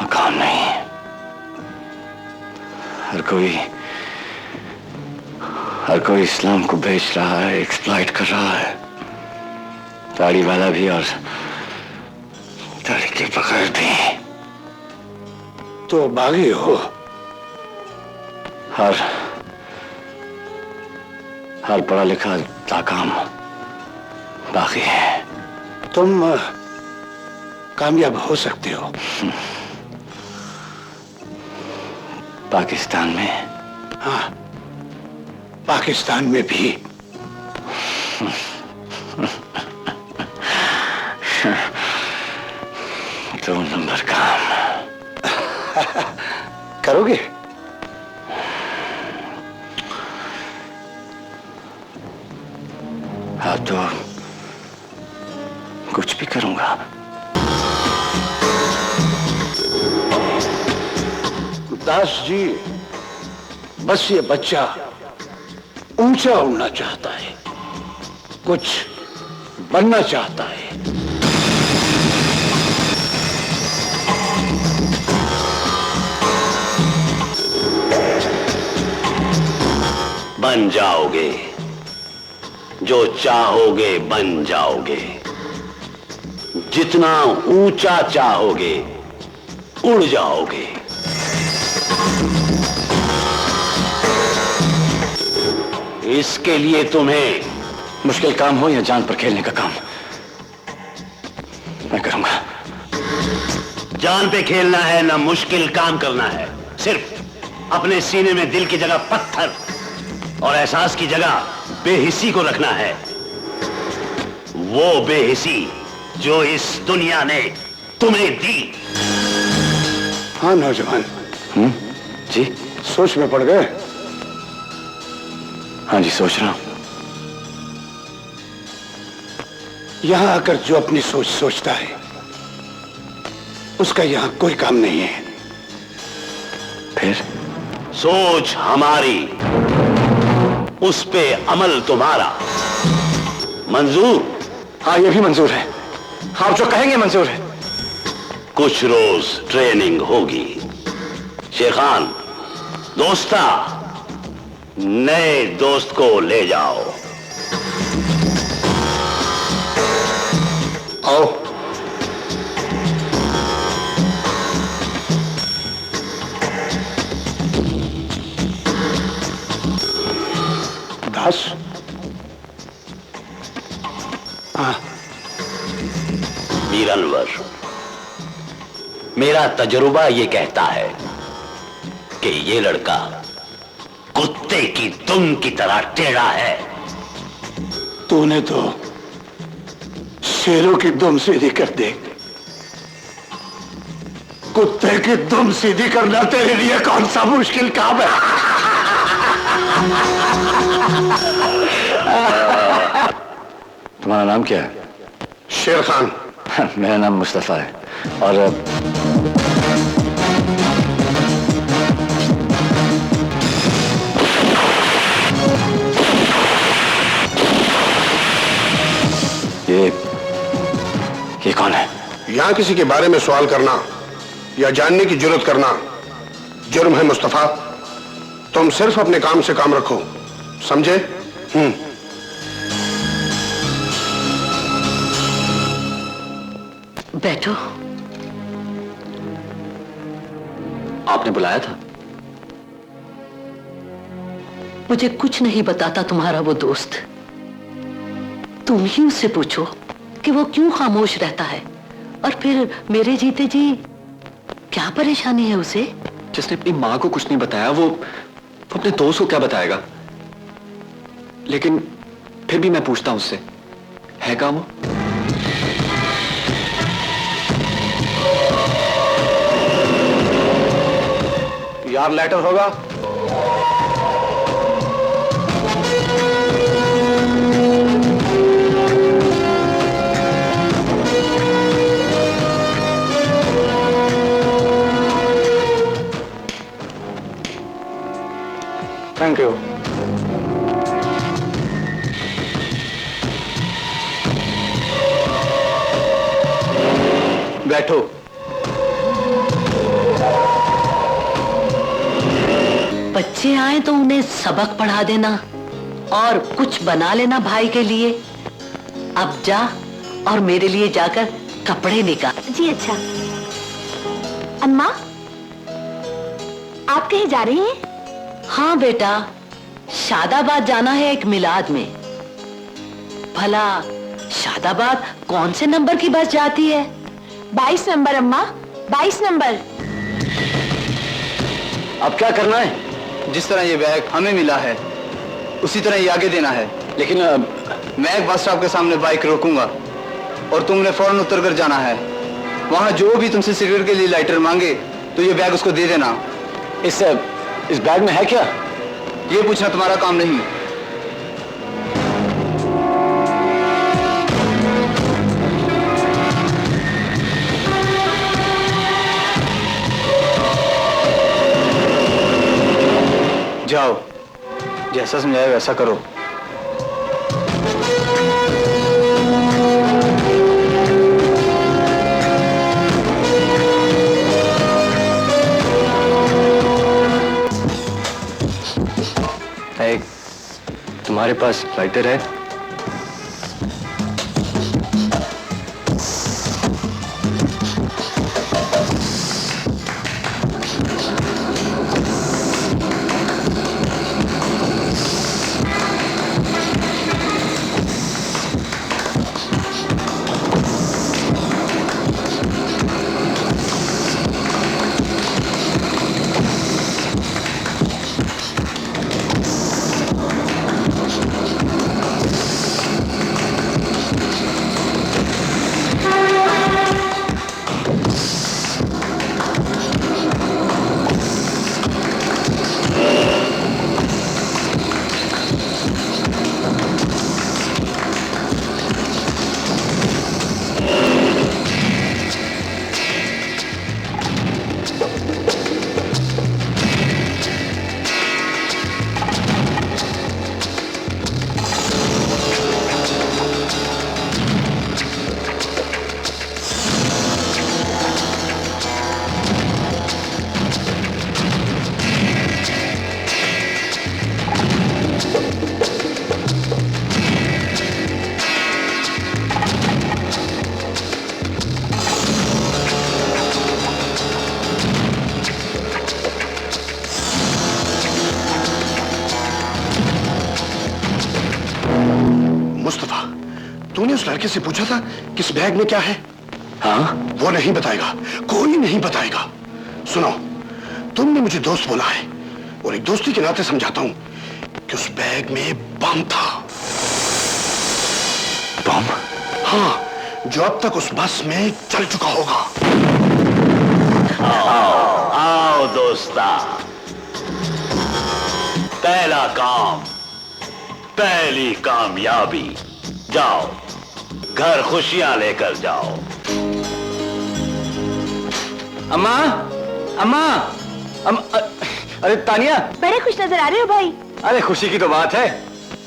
S4: मकाम नहीं। हर कोई इस्लाम को बेच रहा है, एक्सप्लॉइट कर रहा है। दाढ़ी वाला भी और दाढ़ी के बगैर भी।
S11: तो बागी हो।
S4: हर पढ़ा लिखा नाकाम बाकी है।
S11: तुम कामयाब हो सकते हो।
S4: पाकिस्तान में?
S11: हाँ, पाकिस्तान में भी।
S4: दो नंबर काम
S11: करोगे?
S4: हाँ, तो कुछ भी करूंगा।
S11: दास जी, बस ये बच्चा ऊंचा उड़ना चाहता है, कुछ बनना चाहता है।
S9: बन जाओगे, जो चाहोगे बन जाओगे। जितना ऊंचा चाहोगे उड़ जाओगे। इसके लिए तुम्हें
S4: मुश्किल काम हो या जान पर खेलने का काम, मैं करूंगा।
S9: जान पे खेलना है ना मुश्किल काम करना है। सिर्फ अपने सीने में दिल की जगह पत्थर और एहसास की जगह बेहिसी को रखना है। वो बेहिसी जो इस दुनिया ने तुम्हें दी।
S11: हाँ नौजवान।
S4: जी?
S11: सोच में पड़ गए?
S4: हाँ जी, सोच रहा हूं।
S11: यहां आकर जो अपनी सोच सोचता है उसका यहां कोई काम नहीं है।
S4: फिर?
S9: सोच हमारी, उस पे अमल तुम्हारा। मंजूर?
S4: हाँ, ये भी मंजूर है। आप जो कहेंगे मंजूर है।
S9: कुछ रोज ट्रेनिंग होगी। शेखान, दोस्ता, नए दोस्त को ले जाओ।
S11: आओ। दास? हाँ।
S9: मीर अनवर, मेरा तजुर्बा ये कहता है कि ये लड़का कुत्ते की दुम की तरह टेढ़ा है।
S11: तूने तो शेरों की दुम सीधी कर दी, कुत्ते की दुम सीधी करना तेरे लिए कौन सा मुश्किल काम है?
S4: तुम्हारा नाम क्या है?
S11: शेर खान।
S4: मेरा नाम मुस्तफा है। और ये कौन है?
S11: यहां किसी के बारे में सवाल करना या जानने की जरूरत करना जुर्म है मुस्तफा। तुम सिर्फ अपने काम से काम रखो, समझे?
S2: बैठो।
S4: आपने बुलाया था?
S2: मुझे कुछ नहीं बताता तुम्हारा वो दोस्त। तुम ही उससे पूछो कि वो क्यों खामोश रहता है, और फिर मेरे जीते जी क्या परेशानी है उसे?
S4: जिसने अपनी मां को कुछ नहीं बताया वो अपने दोस्त को क्या बताएगा? लेकिन फिर भी मैं पूछता हूं उससे, है काम वो?
S11: यार लेटर होगा? Thank you.
S4: बैठो।
S2: बच्चे आए तो उन्हें सबक पढ़ा देना और कुछ बना लेना भाई के लिए। अब जा और मेरे लिए जाकर कपड़े निकाल।
S3: जी अच्छा। अम्मा, आप कहीं जा रही हैं?
S2: हाँ बेटा, शादाबाद जाना है एक मिलाद में। भला शादाबाद कौन से नंबर की बस जाती है?
S3: 22 नंबर अम्मा, 22 नंबर।
S4: अब क्या करना है?
S15: जिस तरह ये बैग हमें मिला है उसी तरह ये आगे देना है।
S4: लेकिन
S15: मैं एक बस स्टॉप के सामने बाइक रोकूंगा और तुमने फौरन उतर कर जाना है। वहां जो भी तुमसे सिगरेट के लिए लाइटर मांगे तो ये बैग उसको दे देना।
S4: इस बैग में है क्या?
S15: ये पूछना तुम्हारा काम नहीं। जाओ, जैसा समझाया वैसा करो।
S4: तुम्हारे पास लाइटर है?
S11: मुस्तफा, तूने उस लड़के से पूछा था कि इस बैग में क्या है? हाँ? वो नहीं बताएगा, कोई नहीं बताएगा। सुनो, तुमने मुझे दोस्त बोला है और एक दोस्ती के नाते समझाता हूं कि उस बैग में बम था।
S4: बम?
S11: हाँ, जो अब तक उस बस में चल चुका होगा।
S9: आओ दोस्ता, पहला काम, पहली कामयाबी। जाओ, घर खुशियां लेकर जाओ।
S15: अम्मा, अम्मा, अरे तानिया,
S3: बड़े खुश नजर आ रहे हो भाई।
S15: अरे खुशी की तो बात है,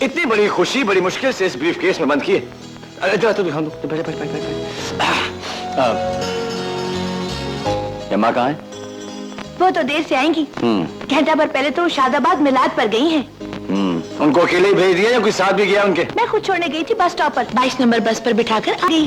S15: इतनी बड़ी खुशी बड़ी मुश्किल से इस ब्रीफ केस में बंद की है। अरे जरा तो दिखा दो, बैठ बैठ बैठ बैठ। अम्मा कहाँ है?
S3: वो तो देर से आएंगी, घंटा भर पहले तो शादाबाद मिलाद पर गई हैं।
S15: उनको अकेले ही भेज दिया या कोई साथ भी गया उनके?
S3: मैं खुद छोड़ने गई थी बस स्टॉप पर, 22 नंबर बस पर बिठाकर आ गई।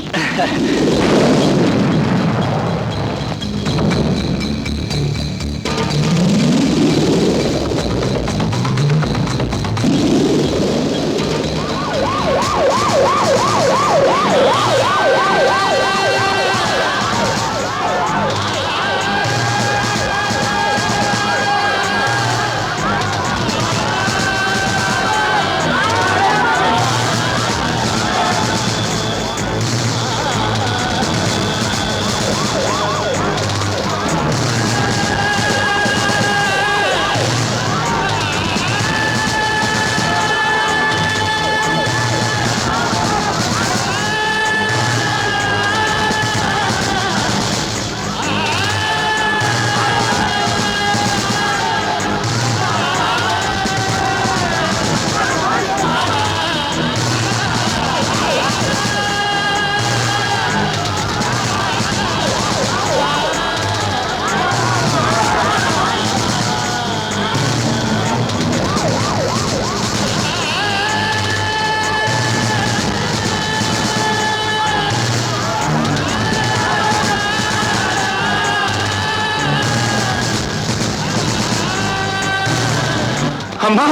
S15: अम्मा,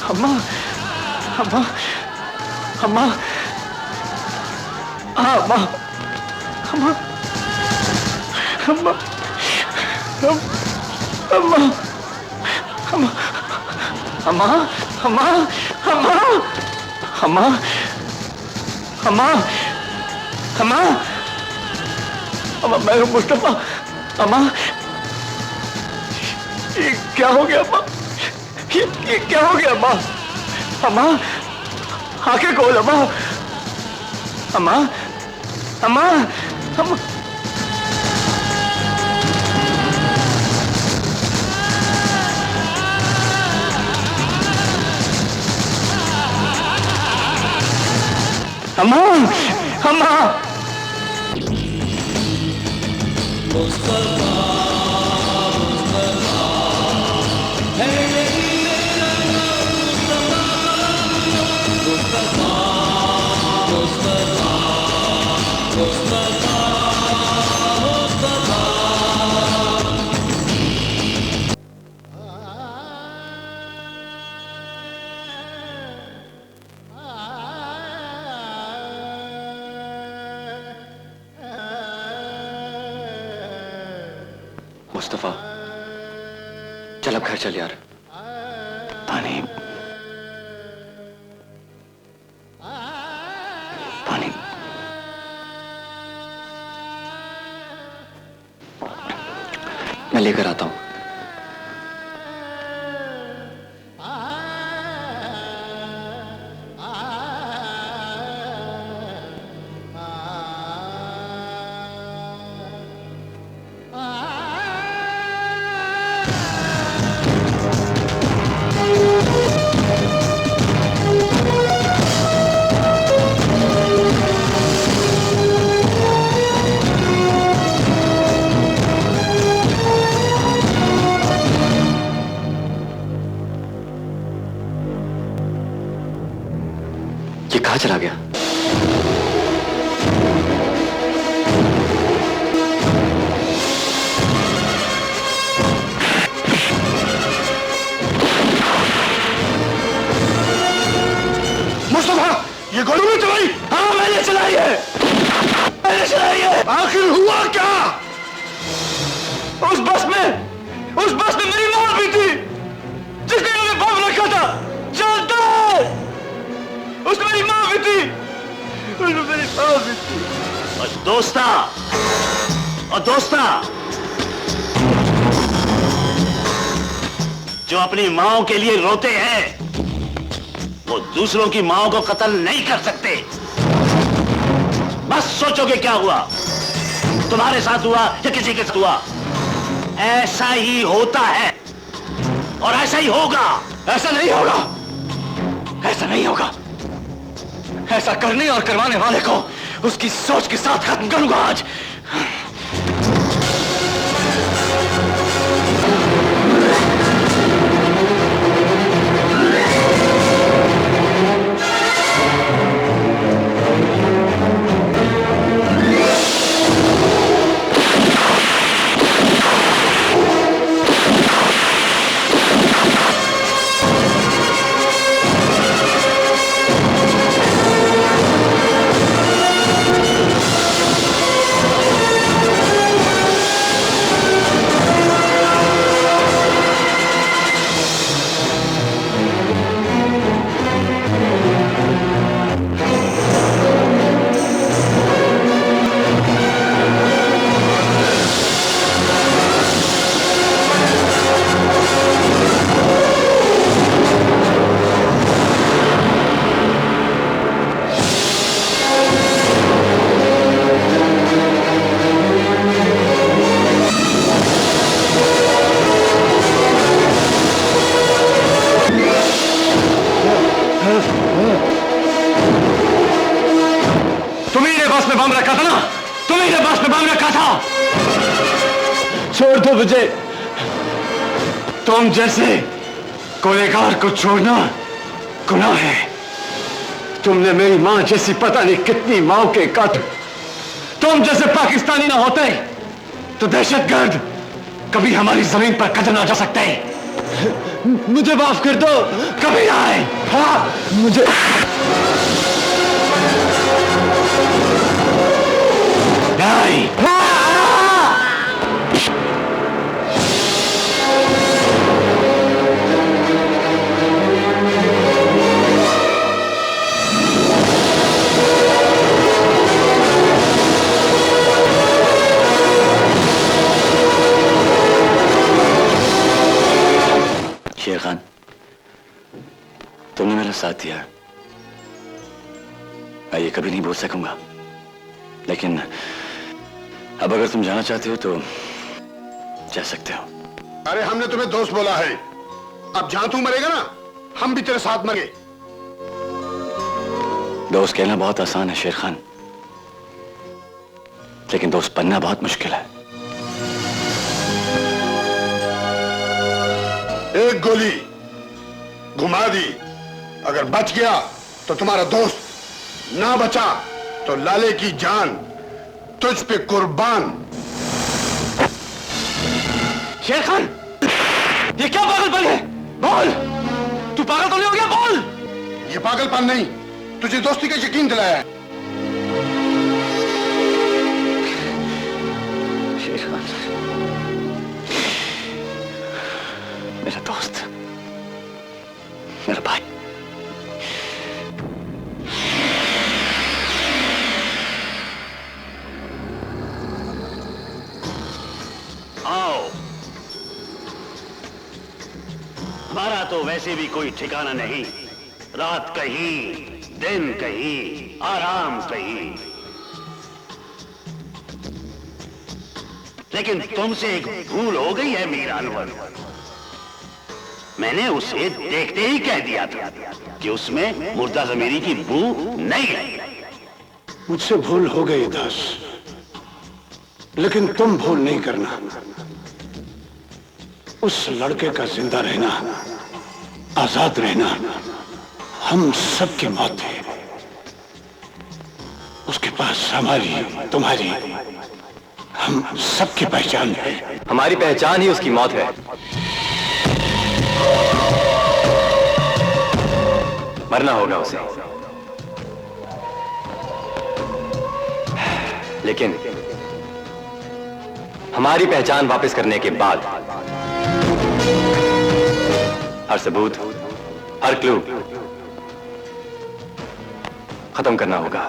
S15: अम्मा, अम्मा, अम्मा, अम्मा, अम्मा, अम्मा, अम्मा, अम्मा, अम्मा, अम्मा, अम्मा, अम्मा, अम्मा, अम्मा, अम्मा, मैं हूँ मुस्तफा। अम्मा, ये क्या हो गया अम्मा? ये क्या हो गया अम्मा? अम्मा, आंखें खोल अम्मा, अम्मा, अम्मा, अम्मा। अम्मा, अम्मा।
S4: मुस्तफा, चल अब घर चल यार। पानी, पानी। मैं लेकर आता हूं। ये कहां चला गया?
S11: मुस्तफा, ये गोली नहीं चलाई?
S15: हाँ, मैंने चलाई है। मैंने चलाई है।
S5: आखिर हुआ क्या?
S15: उस बस में मेरी मां भी थी, जिसने उन्हें बम रखा था। जानता है, उसमें मेरी मां भी थी, उसमें मेरी मां भी थी।
S9: और दोस्ता जो अपनी माओ के लिए रोते हैं, वो दूसरों की माओ को कत्ल नहीं कर सकते। बस सोचो कि क्या हुआ, तुम्हारे साथ हुआ या किसी के साथ हुआ, ऐसा ही होता है और ऐसा ही होगा।
S15: ऐसा नहीं होगा, ऐसा नहीं होगा। ऐसा करने और करवाने वाले को उसकी सोच के साथ खत्म करूंगा आज। छोड़ दो मुझे। तुम जैसे गुनहगार को छोड़ना गुनाह है। तुमने मेरी मां जैसी पता नहीं कितनी मां के काटे। तुम जैसे पाकिस्तानी ना होते तो दहशतगर्द कभी हमारी जमीन पर कदम ना जा सकते। मुझे माफ कर दो, कभी ना आए। हाँ, मुझे नहीं।
S4: शेर खान, तुमने मेरा साथ दिया, मैं ये कभी नहीं भूल सकूंगा। लेकिन अब अगर तुम जाना चाहते हो तो जा सकते हो।
S11: अरे हमने तुम्हें दोस्त बोला है, अब जहां तू मरेगा ना हम भी तेरे साथ मरे।
S4: दोस्त कहना बहुत आसान है शेर खान, लेकिन दोस्त बनना बहुत मुश्किल है।
S11: एक गोली घुमा दी, अगर बच गया तो तुम्हारा दोस्त, ना बचा तो लाले की जान तुझ पे कुर्बान।
S15: शेर खान, ये क्या पागलपन है? बोल, तू पागल तो नहीं हो गया? बोल।
S11: ये पागलपन नहीं, तुझे दोस्ती का यकीन दिलाया है।
S4: शेर खान, मेरा दोस्त, मेरा भाई।
S9: आओ, हमारा तो वैसे भी कोई ठिकाना नहीं। रात कहीं, दिन कहीं, आराम कहीं। लेकिन तुमसे एक भूल हो गई है मीर अनवर। मैंने उसे देखते ही कह दिया था कि उसमें मुर्दा ज़मीरी की बू नहीं है।
S11: मुझसे भूल हो गई दास, लेकिन तुम भूल नहीं करना। उस लड़के का जिंदा रहना, आजाद रहना हम सबकी मौत है। उसके पास हमारी, तुम्हारी, हम सबकी पहचान है।
S4: हमारी पहचान ही उसकी मौत है। मरना होगा उसे, लेकिन हमारी पहचान वापस करने के बाद हर सबूत, हर क्लू खत्म करना होगा।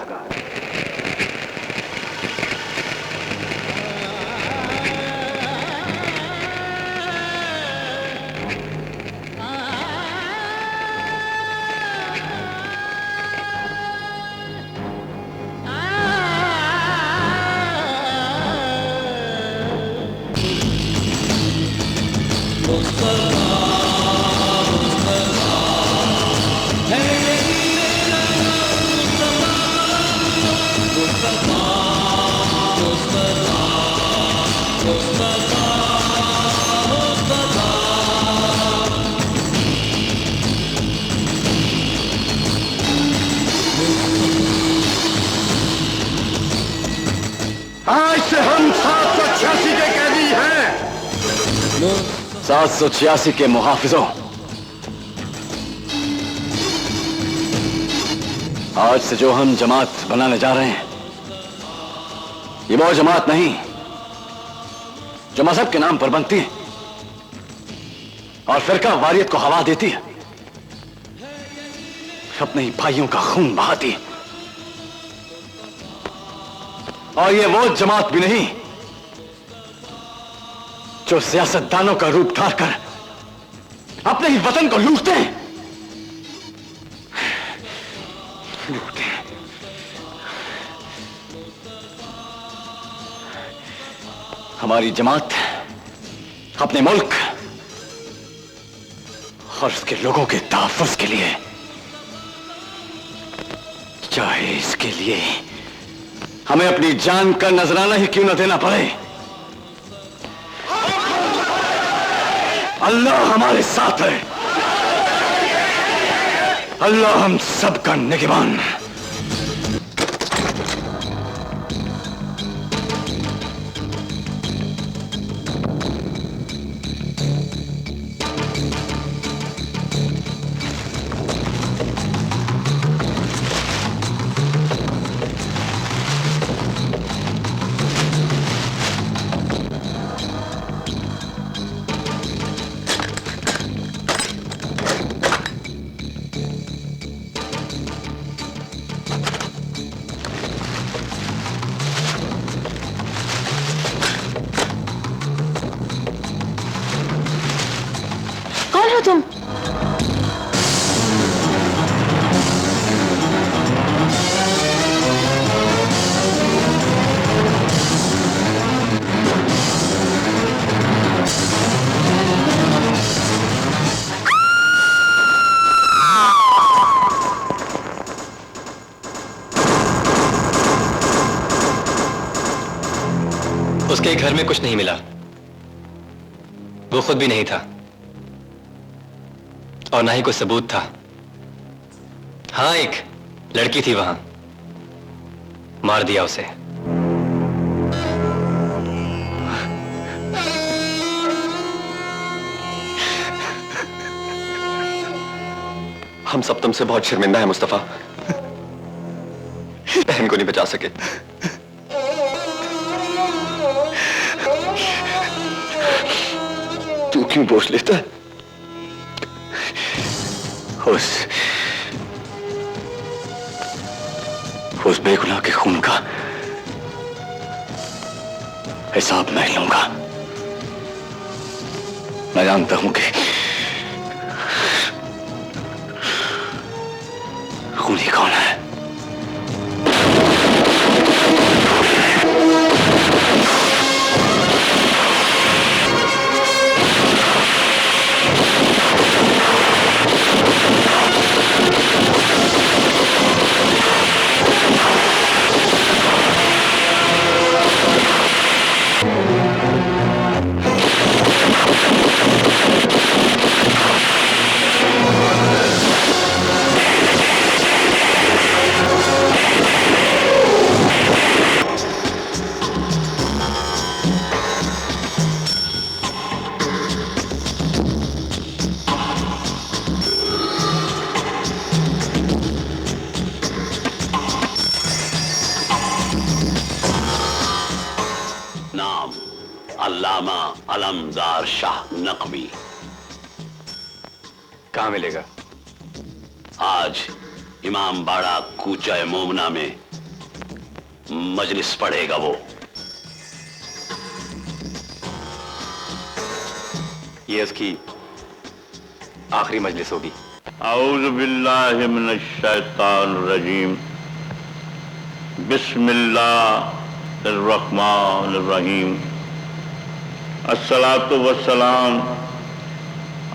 S15: आज से हम 786 के कैदी हैं।
S4: 786 के मुहाफिजों, आज से जो हम जमात बनाने जा रहे हैं, ये वो जमात नहीं जो मजहब के नाम पर बनती है और फिरका वारियत को हवा देती है, अपने ही भाइयों का खून बहाती है। और ये वो जमात भी नहीं जो सियासतदानों का रूप धार कर अपने ही वतन को लूटते हैं। हमारी जमात अपने मुल्क और उसके लोगों के तहफ्फुज़ के लिए, चाहे इसके लिए हमें अपनी जान का नजराना ही क्यों न देना पड़े, अल्लाह हमारे साथ है। अल्लाह हम सब का निगहबान।
S3: कौन हो तुम?
S4: उसके घर में कुछ नहीं मिला, वो खुद भी नहीं था और ना ही कोई सबूत था। हां, एक लड़की थी वहां, मार दिया उसे।
S16: हम सब तुमसे बहुत शर्मिंदा हैं मुस्तफा, बहन को नहीं बचा सके।
S4: तू क्यों बोझ लेता है? उस बेगुनाह के खून का हिसाब मैं लूंगा। मैं जानता हूं कि खूनी कौन है।
S9: अल्लामा अलमदार शाह नकवी।
S4: कहां मिलेगा?
S9: आज इमाम बाड़ा कूचा मोमना में मजलिस पढ़ेगा वो।
S4: ये उसकी आखिरी मजलिस होगी।
S17: औज़ु बिल्लाहि मिनश शैतानिर रजीम। बिस्मिल्लाहिर रहमानिर रहीम। अस्सलातु वस्सलाम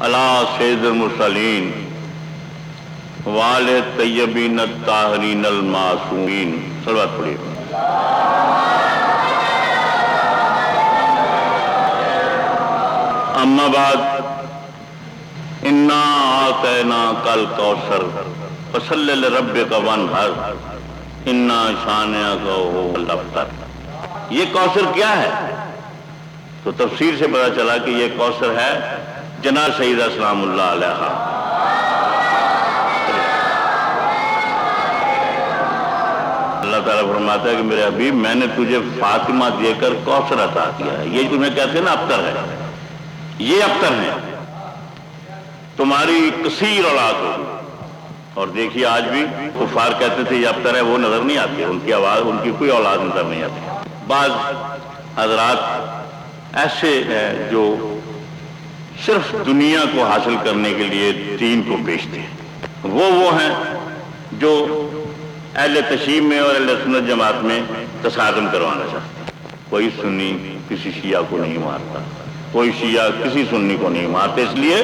S17: अला सय्यिदिल मुरसलीन वाले तय्यबीन ताहरीन अल मासूमीन। सल्लल्लाहु अलैहि वसल्लम। अम्मा बाद इन्ना आतैना कल कौसर फसल्लि लिरब्बिका वन्हर इन्ना शानिअका हुवल अबतर। ये कौसर क्या है? तो तफसीर से पता चला कि ये कौसर है जना सईदा सलामुल्लाह अलैहा। अल्लाह ताला फरमाता है कि मेरे हबीब, मैंने तुझे फातिमा देकर कौसर अता किया है। ये तुम्हें कहते हैं ना अबतर है, ये अबतर है। तुम्हारी कसीर औलाद होगी। और देखिए आज भी कुफार कहते थे ये अबतर है, वो नजर नहीं आती, उनकी आवाज, उनकी कोई औलाद नजर नहीं आती। बाज हजरात ऐसे हैं जो सिर्फ दुनिया को हासिल करने के लिए दीन को बेचते हैं। वो हैं जो अहले तशय्युअ में और अहले सुन्नत जमात में तसादम करवाना चाहते हैं। कोई सुन्नी किसी शिया को नहीं मारता, कोई शिया किसी सुन्नी को नहीं मारते, इसलिए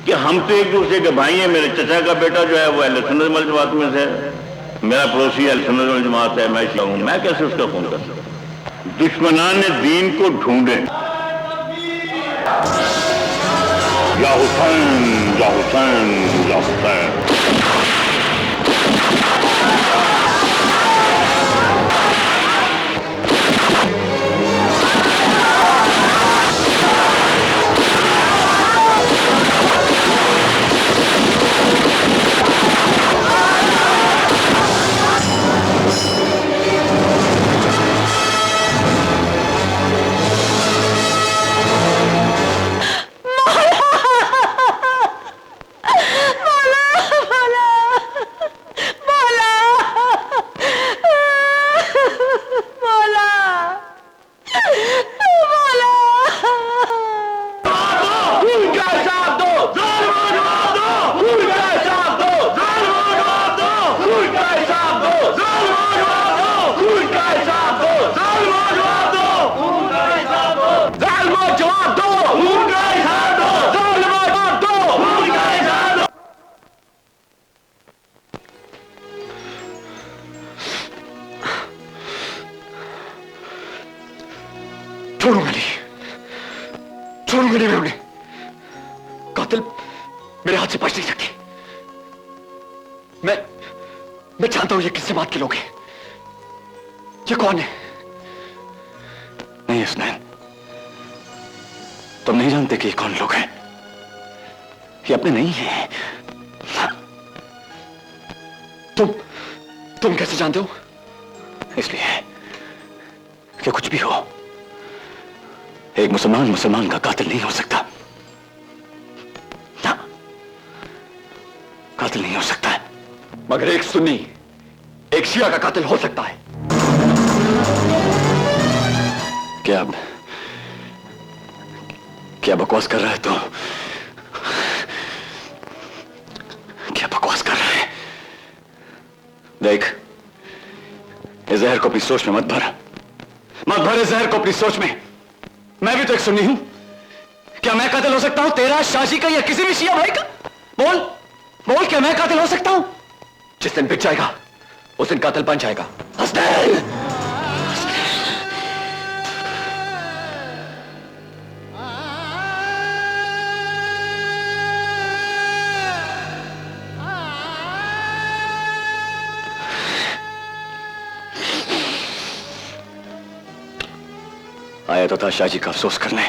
S17: कि हम तो एक दूसरे के भाई हैं। मेरे चचा का बेटा जो है वो अहले सुन्नत वल जमात में से, मेरा पड़ोसी अहले सुन्नत वल जमात है, मैं शिया हूं, मैं कैसे उसका खून कर सकता? दुश्मनान ने दीन को ढूंढे। या हुसैन या हुसैन या हुसैन।
S16: छोड़ूंगा नहीं मैं उन्हें। कातिल मेरे हाथ से बच नहीं सकती। मैं जानता हूं ये किससे बात के लोग हैं। ये कौन है?
S4: नहीं हुसैन, तुम नहीं जानते कि ये कौन लोग हैं। ये अपने नहीं हैं।
S16: तुम कैसे जानते हो?
S4: इसलिए कि कुछ भी हो, एक मुसलमान का कातिल नहीं हो सकता। ना, कातिल नहीं हो सकता है।
S16: मगर एक सुन्नी एक शिया का कातिल हो सकता है।
S4: क्या बकवास कर रहा है? तो क्या बकवास कर रहा है? देख, इस जहर को अपनी सोच में मत भर इस जहर को अपनी सोच में। मैं भी तो एक सुन्नी हूं। क्या मैं कातिल हो सकता हूं तेरा, शाजी का, या किसी भी शिया भाई का? बोल, क्या मैं कातिल हो सकता हूं?
S16: जिस दिन बिक जाएगा उस दिन कातिल बन जाएगा।
S4: आया तो था शाजी का अफसोस करने,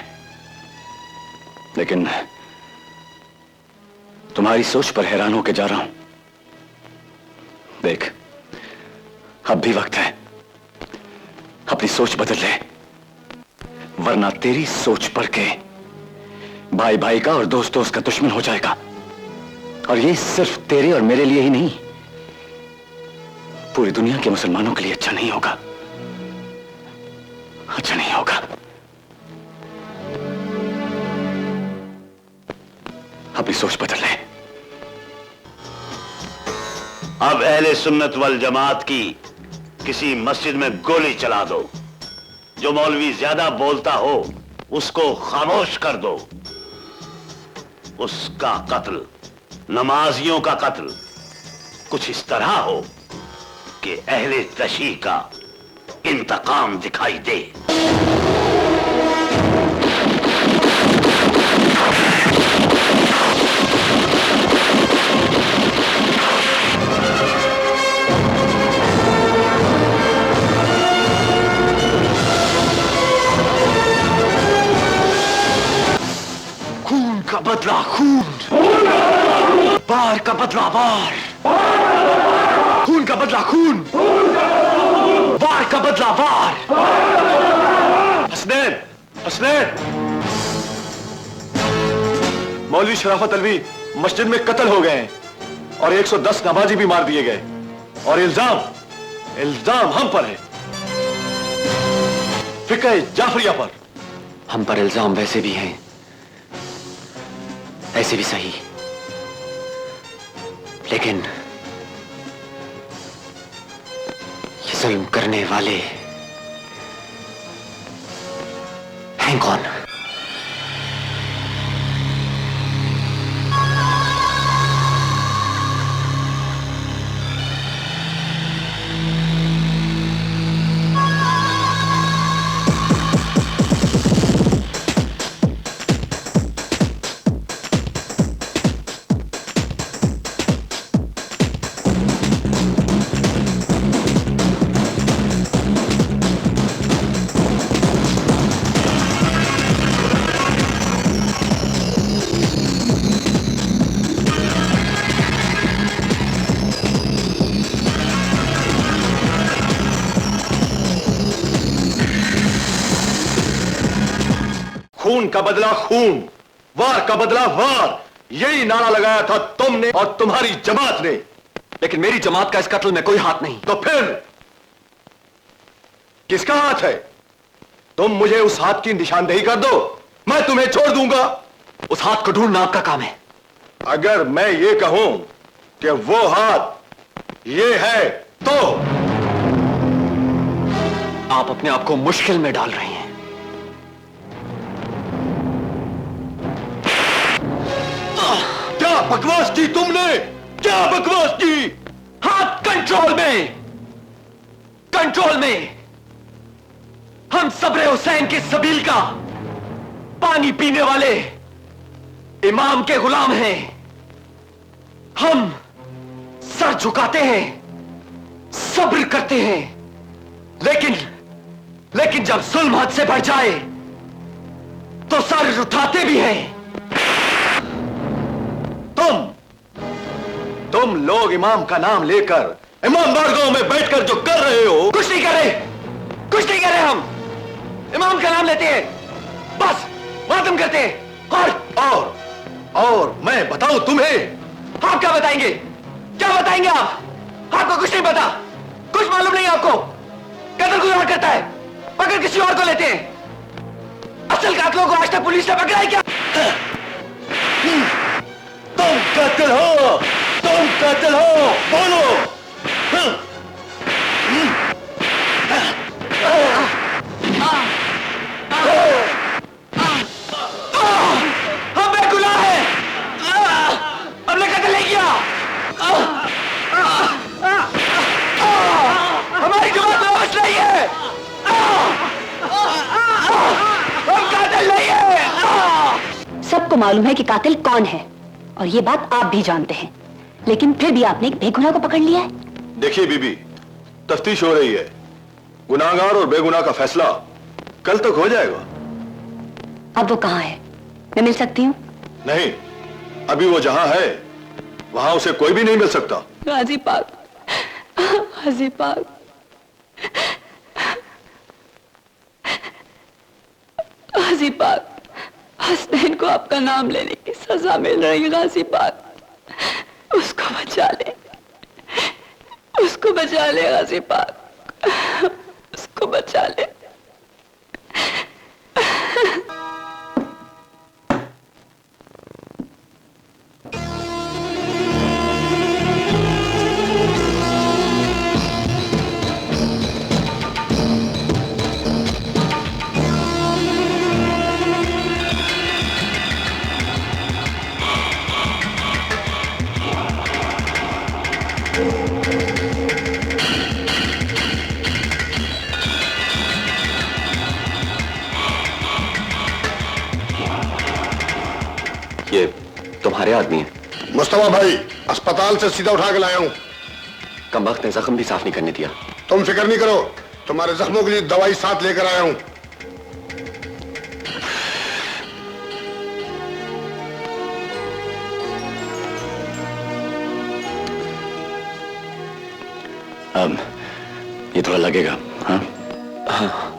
S4: लेकिन तुम्हारी सोच पर हैरान होकर जा रहा हूं। देख, अब भी वक्त है, अपनी सोच बदल ले।
S15: वरना तेरी सोच पढ़ के भाई भाई का और दोस्त दोस्त का दुश्मन हो जाएगा। और ये सिर्फ तेरे और मेरे लिए ही नहीं, पूरी दुनिया के मुसलमानों के लिए अच्छा नहीं होगा, अच्छा नहीं होगा। अपनी सोच बदल ले।
S9: अब अहले सुन्नत वल जमात की किसी मस्जिद में गोली चला दो, जो मौलवी ज्यादा बोलता हो उसको खामोश कर दो। उसका कत्ल, नमाजियों का कत्ल कुछ इस तरह हो कि अहले तशीह का इंतकाम दिखाई दे।
S15: खून का बदला खून, बार का बदला बार, खून का बदला खून, बार का बदला बार। हसनैन, हसनैन, मौलवी शराफत अलवी मस्जिद में कत्ल हो गए हैं और 110 नमाजी भी मार दिए गए और इल्जाम हम पर है, फिक्र जाफरिया पर।
S12: हम पर इल्जाम वैसे भी हैं, ऐसे भी सही, लेकिन ये जुल्म करने वाले हैं कौन?
S15: खून का बदला खून, वार का बदला वार, यही नारा लगाया था तुमने और तुम्हारी जमात ने। लेकिन मेरी जमात का इस कत्ल में कोई हाथ नहीं। तो फिर किसका हाथ है? तुम मुझे उस हाथ की निशानदेही कर दो, मैं तुम्हें छोड़ दूंगा। उस हाथ को ढूंढना आपका काम है। अगर मैं ये कहूं कि वो हाथ ये है, तो आप अपने आप को मुश्किल में डाल रही हैं। क्या बकवास की तुमने? क्या बकवास की? हाथ कंट्रोल में, कंट्रोल में। हम सब्रे हुसैन के सबील का पानी पीने वाले इमाम के गुलाम हैं। हम सर झुकाते हैं, सब्र करते हैं, लेकिन जब जुल्म हद से बढ़ जाए तो सर उठाते भी हैं। तुम लोग इमाम का नाम लेकर इमाम बारगाह में बैठकर जो कर रहे हो, कुछ नहीं कर रहे, कुछ नहीं कर रहे। हम इमाम का नाम लेते हैं, बस मातम करते हैं। और मैं बताऊं तुम्हें? आप क्या बताएंगे? क्या बताएंगे आप? आपको कुछ नहीं पता, कुछ मालूम नहीं आपको। कत्ल कोई और करता है, पकड़ किसी और को लेते हैं। असल कातलों को आज तक पुलिस ने पकड़ा है क्या? तुम कातिल हो, तुम कातिल हो, बोलो। हम बेगुनाह हैं, हमने कत्ल नहीं किया। हमारी जमात में बस नहीं है, हम कातिल नहीं है।
S10: सबको मालूम है कि कातिल कौन है और ये बात आप भी जानते हैं, लेकिन फिर भी आपने एक बेगुनाह को पकड़ लिया है।
S15: देखिए बीबी, तफ्तीश हो रही है, गुनाहगार और बेगुनाह का फैसला कल तक हो जाएगा।
S10: अब वो कहाँ है? मैं मिल सकती हूँ?
S15: नहीं, अभी वो जहां है वहां उसे कोई भी नहीं मिल सकता।
S10: गाजी पाक, गाजी पाक, गाजी पाक, हसनैन को आपका नाम लेने की सजा मिल रही है। गाजी पाक, उसको बचा ले, उसको बचा ले गाजी पाक, उसको बचा ले।
S4: ये तुम्हारे आदमी हैं?
S11: मुस्तफा भाई, अस्पताल से सीधा उठा के लाया हूं।
S4: कम वक्त ने जख्म भी साफ नहीं करने दिया।
S11: तुम फिक्र नहीं करो, तुम्हारे जख्मों के लिए दवाई साथ लेकर आया हूं।
S4: ये थोड़ा लगेगा। हाँ हाँ।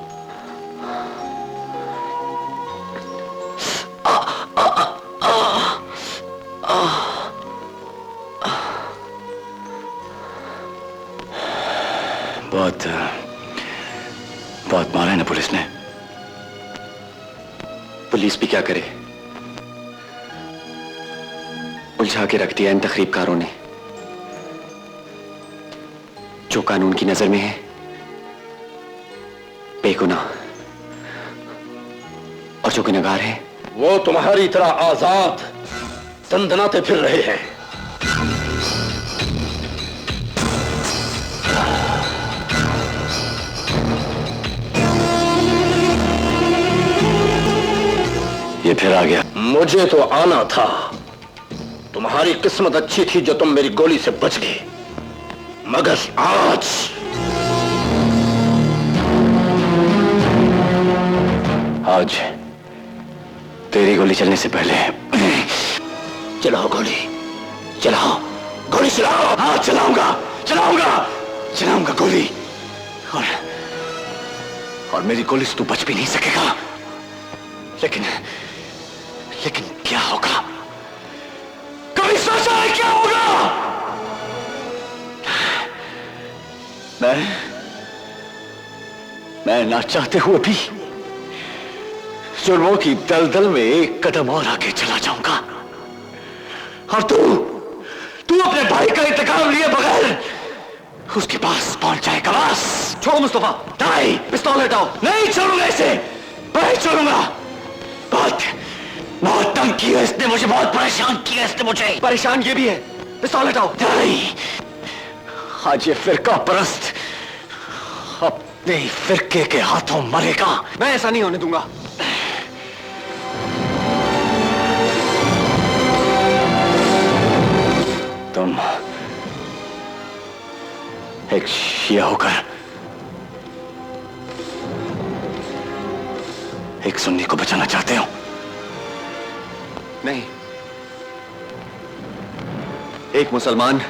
S4: बहुत मारा है ना पुलिस ने। पुलिस भी क्या करे, उलझा के रख दिया इन तकरीबकारों ने। जो कानून की नजर में है बेगुनाह, और जो गुनहगार है
S11: वो तुम्हारी तरह आजाद दंदनाते फिर रहे हैं।
S4: ये फिर आ गया।
S11: मुझे तो आना था, तुम्हारी किस्मत अच्छी थी जो तुम मेरी गोली से बच गए, मगर
S4: आज तेरी गोली चलने से पहले
S11: चलाओ गोली, चलाओ गोली, चलाओ।
S4: हाँ चलाऊंगा, चलाऊंगा गोली, और मेरी गोली से तू बच भी नहीं सकेगा। लेकिन क्या होगा? कभी सोचा है क्या होगा? मैं ना चाहते हुए भी जुर्मों की दलदल में एक कदम और आगे चला जाऊंगा, और तू अपने भाई का इंतकाम लिए बगैर उसके पास पहुंच जाएगा। बस छोड़ो मुस्तफा, नहीं, पिस्तौल हटाओ। नहीं छोड़ूंगा इसे, नहीं छोड़ूंगा। बहुत तंग किया इसने मुझे, बहुत परेशान किया इसने मुझे। परेशान ये भी है, पिस्तौल हटाओ। नहीं, आज ये फिरका परस्त अपने फिरके के हाथों मरेगा। मैं ऐसा नहीं होने दूंगा। तुम एक शिया होकर एक सुन्नी को बचाना चाहते हो? नहीं, एक मुसलमान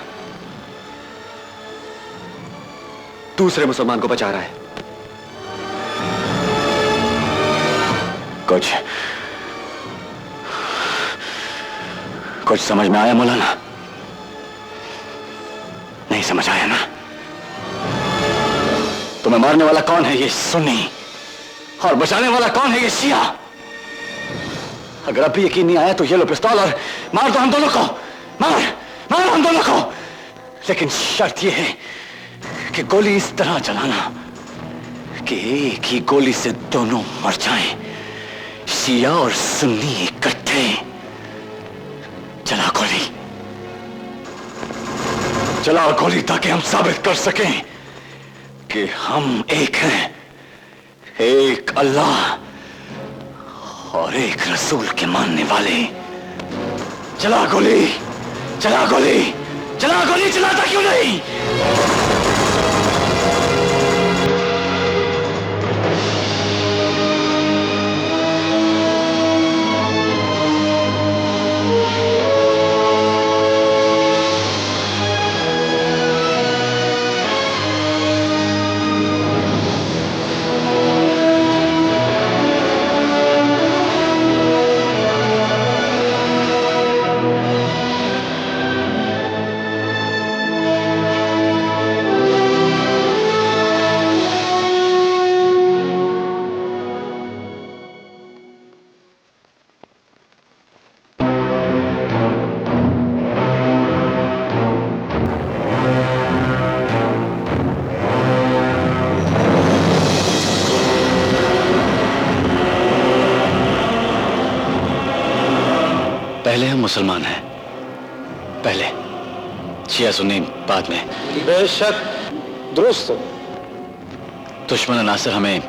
S4: दूसरे मुसलमान को बचा रहा है। कुछ समझ में आया मौलाना? नहीं समझ आया ना? तुम्हें मारने वाला कौन है? ये सुन्नी, और बचाने वाला कौन है? ये शिया। अगर अब भी यकीन नहीं आया तो ये लो पिस्तौल और मार दो हम दोनों को, मार हम दोनों को। लेकिन शर्त यह है कि गोली इस तरह चलाना कि एक ही गोली से दोनों मर जाएं, शिया और सुन्नी इकट्ठे। चला गोली, चला गोली, ताकि हम साबित कर सकें कि हम एक हैं, एक अल्लाह और एक रसूल के मानने वाले। चला गोली, चला गोली, चला गोली, चलाता क्यों नहीं? पहले हम मुसलमान हैं, पहले शिया सुन्नी बाद में।
S11: बेशक दुरुस्त।
S4: दुश्मन नासिर हमें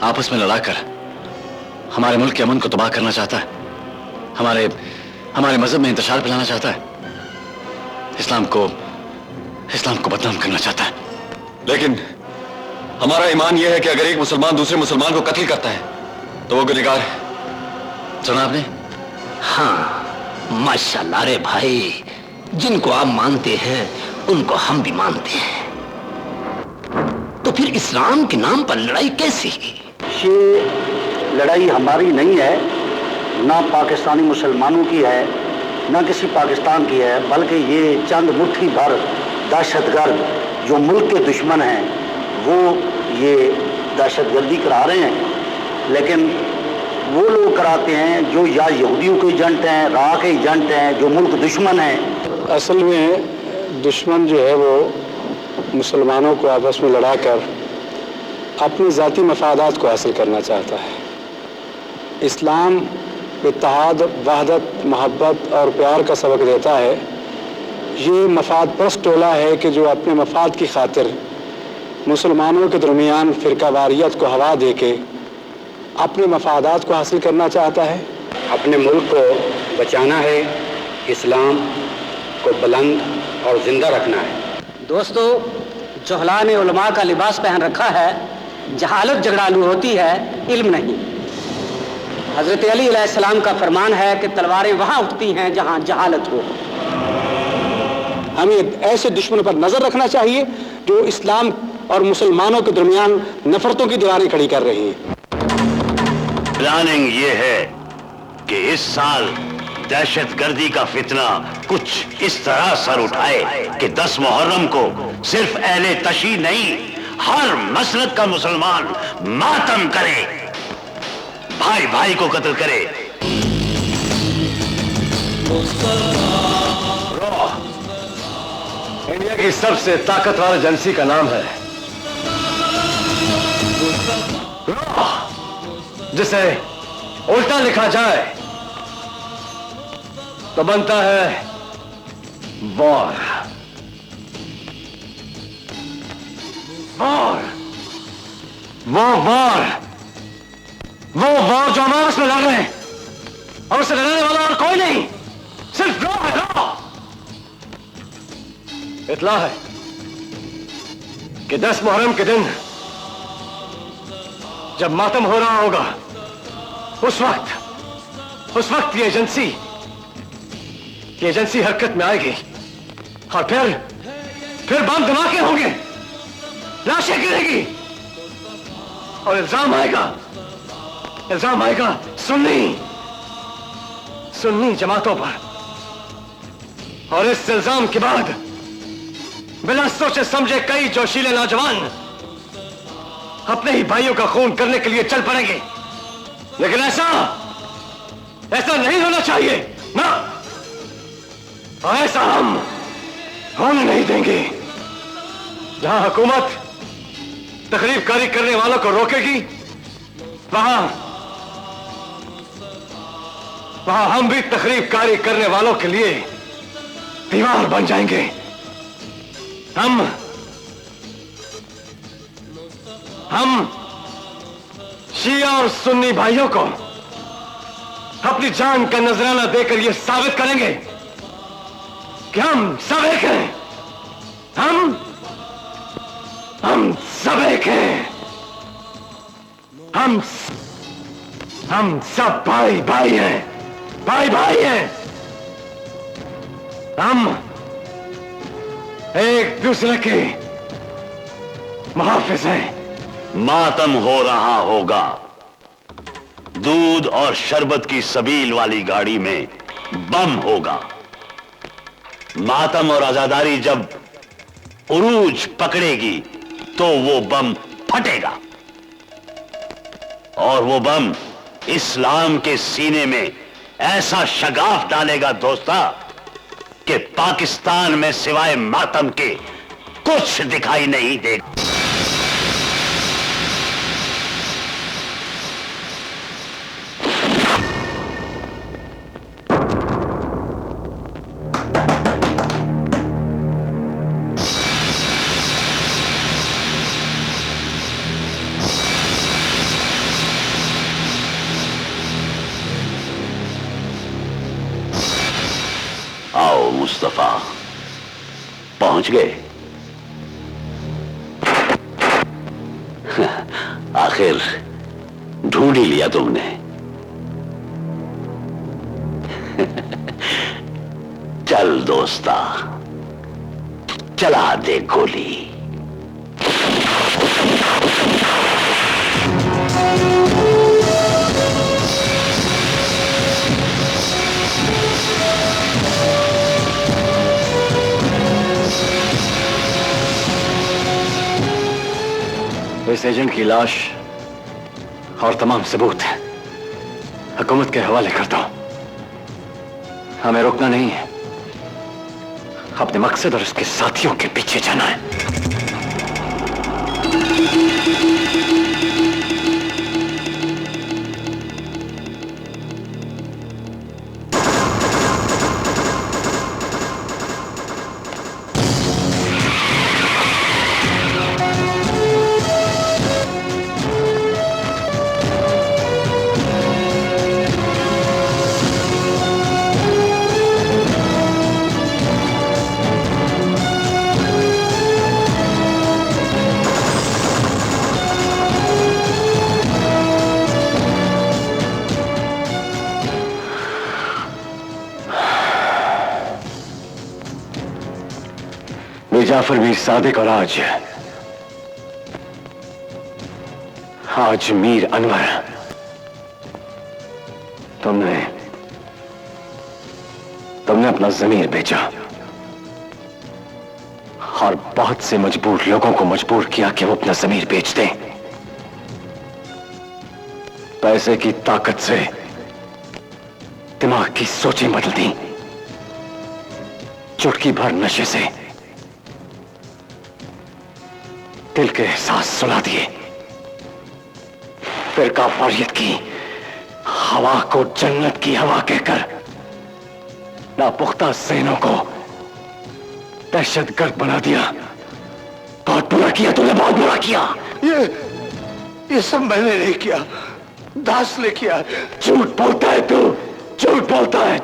S4: आपस में लड़ाकर हमारे मुल्क के अमन को तबाह करना चाहता है, हमारे मजहब में इंतशार फैलाना चाहता है, इस्लाम को बदनाम करना चाहता है।
S15: लेकिन हमारा ईमान यह है कि अगर एक मुसलमान दूसरे मुसलमान को कत्ल करता है तो वो गुनहगार है।
S4: सुना आपने?
S11: हाँ माशाल्लाह रे भाई, जिनको आप मानते हैं उनको हम भी मानते हैं, तो फिर इस्लाम के नाम पर लड़ाई कैसी?
S18: ये लड़ाई हमारी नहीं है, ना पाकिस्तानी मुसलमानों की है, ना किसी पाकिस्तान की है, बल्कि ये चंद मुट्ठी भर दहशतगर्द जो मुल्क के दुश्मन हैं वो ये दहशतगर्दी करा रहे हैं। लेकिन वो लोग कराते हैं जो या यहूदियों के एजेंट हैं, रा के एजेंट हैं, जो मुल्क दुश्मन हैं।
S5: असल में दुश्मन जो है वो मुसलमानों को आपस में लड़ाकर अपने ज़ाती मफादात को हासिल करना चाहता है। इस्लाम इत्तेहाद, वहदत, मोहब्बत और प्यार का सबक देता है। ये मफाद परस्त टोला है कि जो अपने मफाद की खातिर मुसलमानों के दरमियान फ़िरकावारियत को हवा दे के अपने मफादात को हासिल करना चाहता है।
S18: अपने मुल्क को बचाना है, इस्लाम को बुलंद और ज़िंदा रखना है।
S7: दोस्तों, जोहला ने उलमा का लिबास पहन रखा है, जहालत झगड़ालू होती है, इल्म नहीं। हज़रत अली अलैहिस्सलाम का फरमान है कि तलवारें वहाँ उठती हैं जहाँ जहालत हो।
S5: हमें ऐसे दुश्मनों पर नजर रखना चाहिए जो इस्लाम और मुसलमानों के दरमियान नफरतों की दीवारें खड़ी कर रही हैं।
S9: प्लानिंग ये है कि इस साल दहशतगर्दी का फितना कुछ इस तरह सर उठाए कि 10 मुहर्रम को सिर्फ अहले तशी नहीं, हर मसलक का मुसलमान मातम करे, भाई भाई को कत्ल करे।
S4: इंडिया की सबसे ताकतवर एजेंसी का नाम है रॉ। जिसे उल्टा लिखा जाए तो बनता है वॉर। वो वॉर जो हम आपस में लड़ रहे हैं, और उससे लड़ने वाला और कोई नहीं, सिर्फ रॉ है। रॉ इतला है कि 10 मुहर्रम के दिन जब मातम हो रहा होगा, उस वक्त ये एजेंसी हरकत में आएगी और फिर बम धमाके होंगे, लाशें गिरेगी और इल्जाम आएगा सुन्नी जमातों पर। और इस इल्जाम के बाद बिना सोचे समझे कई जोशीले नौजवान अपने ही भाइयों का खून करने के लिए चल पड़ेंगे। लेकिन ऐसा नहीं होना चाहिए ना, और ऐसा हम होने नहीं देंगे। जहां हुकूमत तकरीबकारी करने वालों को रोकेगी, वहां हम भी तकरीबकारी करने वालों के लिए दीवार बन जाएंगे। हम शिया और सुन्नी भाइयों को अपनी जान का नजराना देकर यह साबित करेंगे कि हम सब एक हैं। हम सब एक हैं। हम सब भाई हैं, भाई हैं। हम एक दूसरे के मुहाफिज हैं।
S9: मातम हो रहा होगा, दूध और शरबत की सबील वाली गाड़ी में बम होगा। मातम और आजादारी जब उरूज पकड़ेगी तो वो बम फटेगा, और वो बम इस्लाम के सीने में ऐसा शगाफ डालेगा दोस्ता कि पाकिस्तान में सिवाय मातम के कुछ दिखाई नहीं देगा। पहुंच गए? आखिर ढूंढ ही लिया तुमने। चल दोस्ता, चला दे गोली।
S4: इस एजेंट की लाश और तमाम सबूत हुकूमत के हवाले कर दो। हमें रुकना नहीं है, अपने मकसद और उसके साथियों के पीछे जाना है। जाफर मीर सादिक और आज मीर अनवर, तुमने अपना जमीर बेचा और बहुत से मजबूर लोगों को मजबूर किया कि वो अपना जमीर बेच दें। पैसे की ताकत से दिमाग की सोचें बदल दी, चुटकी भर नशे से दिल के एहसास सुला दिए, फिर काफिरियत की हवा को जन्नत की हवा कहकर नापुख्ता ज़हनों को दहशतगर्द बना दिया। बहुत बुरा किया तूने, बहुत बुरा किया।
S11: ये सब मैंने नहीं किया, दास ने किया।
S4: झूठ बोलता है तू, झूठ बोलता है,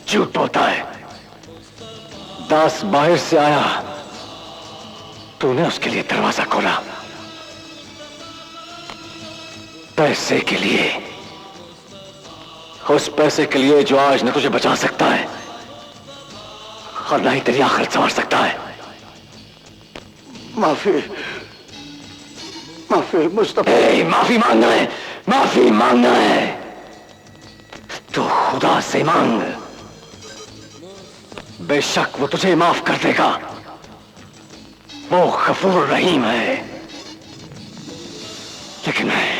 S4: झूठ बोलता है। दास बाहर से आया, तूने उसके लिए दरवाजा खोला, पैसे के लिए, उस पैसे के लिए जो आज न तुझे बचा सकता है और ना ही तेरी आखिरत संवार सकता है।
S11: माफी मुस्तफा।
S4: माफी मांगना है, माफी मांगना है तो खुदा से मांग, बेशक वो तुझे माफ कर देगा। वो गफूर रहीम है, लेकिन मैं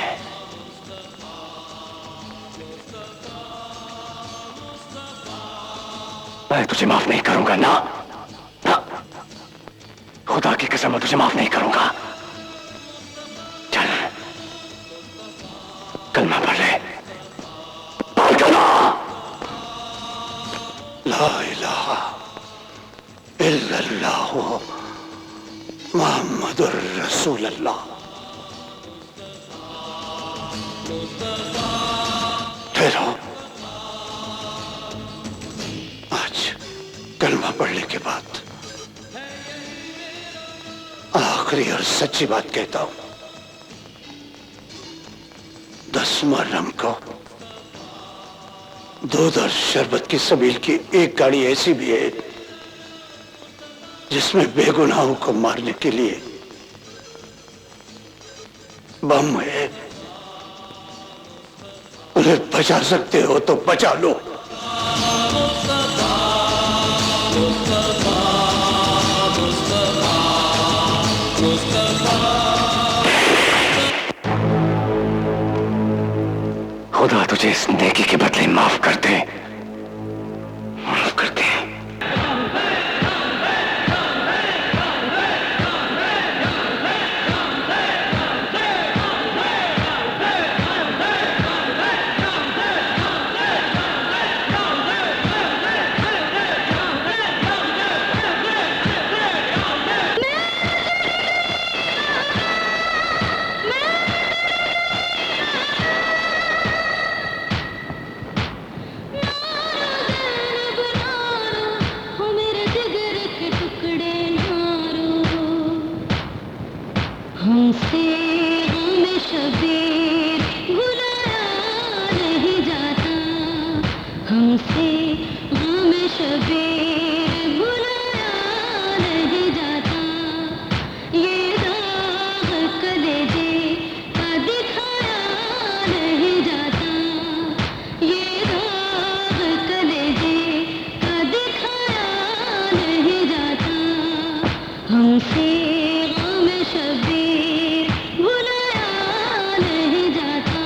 S4: तुझे माफ नहीं करूंगा। ना ना, खुदा की कसम मैं तुझे माफ नहीं करूंगा। चल कलमा पढ़ ले, पढ़ कलमा।
S11: ला इलाहा इल्लल्लाह मुहम्मदुर रसूलुल्लाह। ठहरो, आज कलमा पढ़ने के बाद आखिरी और सच्ची बात कहता हूं। 10 मुहर्रम को दूध और शरबत की सबील की एक गाड़ी ऐसी भी है जिसमें बेगुनाहों को मारने के लिए बम है। उन्हें बचा सकते हो तो बचा लो।
S4: खुदा तुझे इस नेकी के बदले माफ कर दे, माफ कर दे।
S19: हमसे गम शबीर भुलाया नहीं जाता, हमसे गम शबीर भुलाया नहीं जाता। ये दाग कलेजे का दिखाया नहीं जाता, ये दाग कलेजे का दिखाया नहीं जाता। हमसे गम शबीर भुलाया नहीं जाता।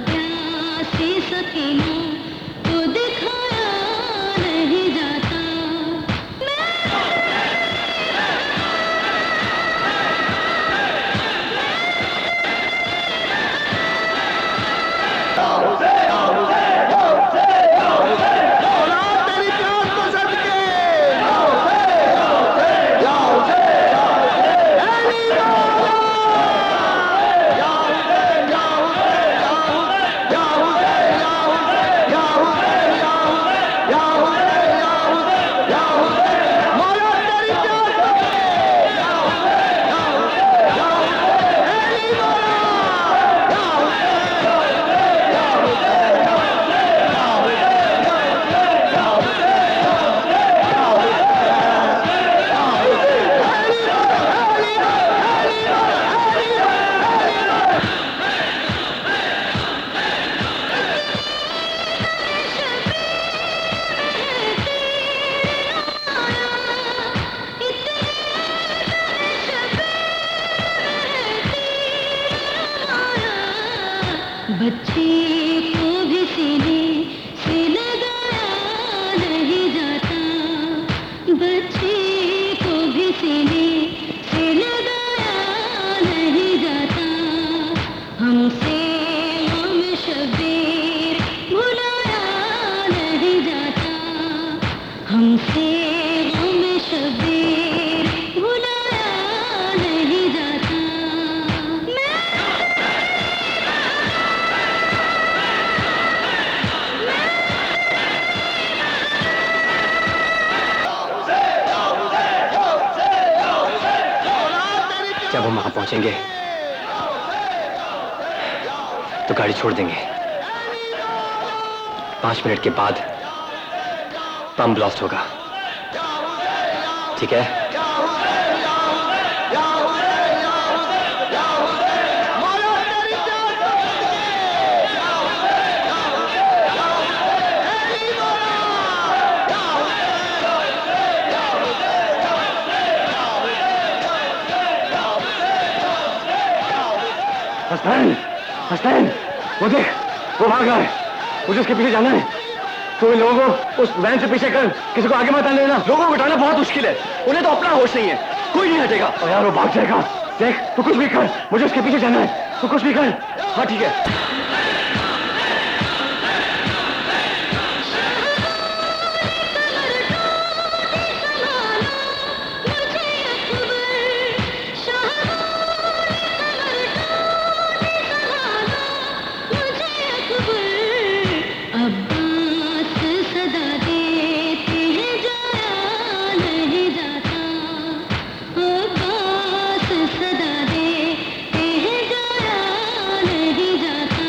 S19: प्यासी सकीनों को दिखाया नहीं जाता। बच्चे को भी सीने से लगाया नहीं जाता, बच्चे को भी सीने से लगाया नहीं जाता। हमसे गम शबीर भुलाया नहीं जाता, हमसे गम शबीर भुलाया नहीं जाता।
S16: जब हम वहां पहुंचेंगे तो गाड़ी छोड़ देंगे। 5 मिनट के बाद बम ब्लास्ट होगा, ठीक है?
S15: हसनैन, हसनैन, वो देख, वो भाग रहा है। मुझे उसके पीछे जाना है। तो इन लोगों को उस वैन से पीछे कर, किसी को आगे मत आने देना। लोगों को हटाना बहुत मुश्किल है, उन्हें तो अपना होश नहीं है, कोई नहीं हटेगा। और यार वो भाग जाएगा। देख, तू कुछ भी कर, मुझे उसके पीछे जाना है। तू कुछ भी कर। हाँ ठीक है।
S19: सदा देते हैं जाया नहीं जाता।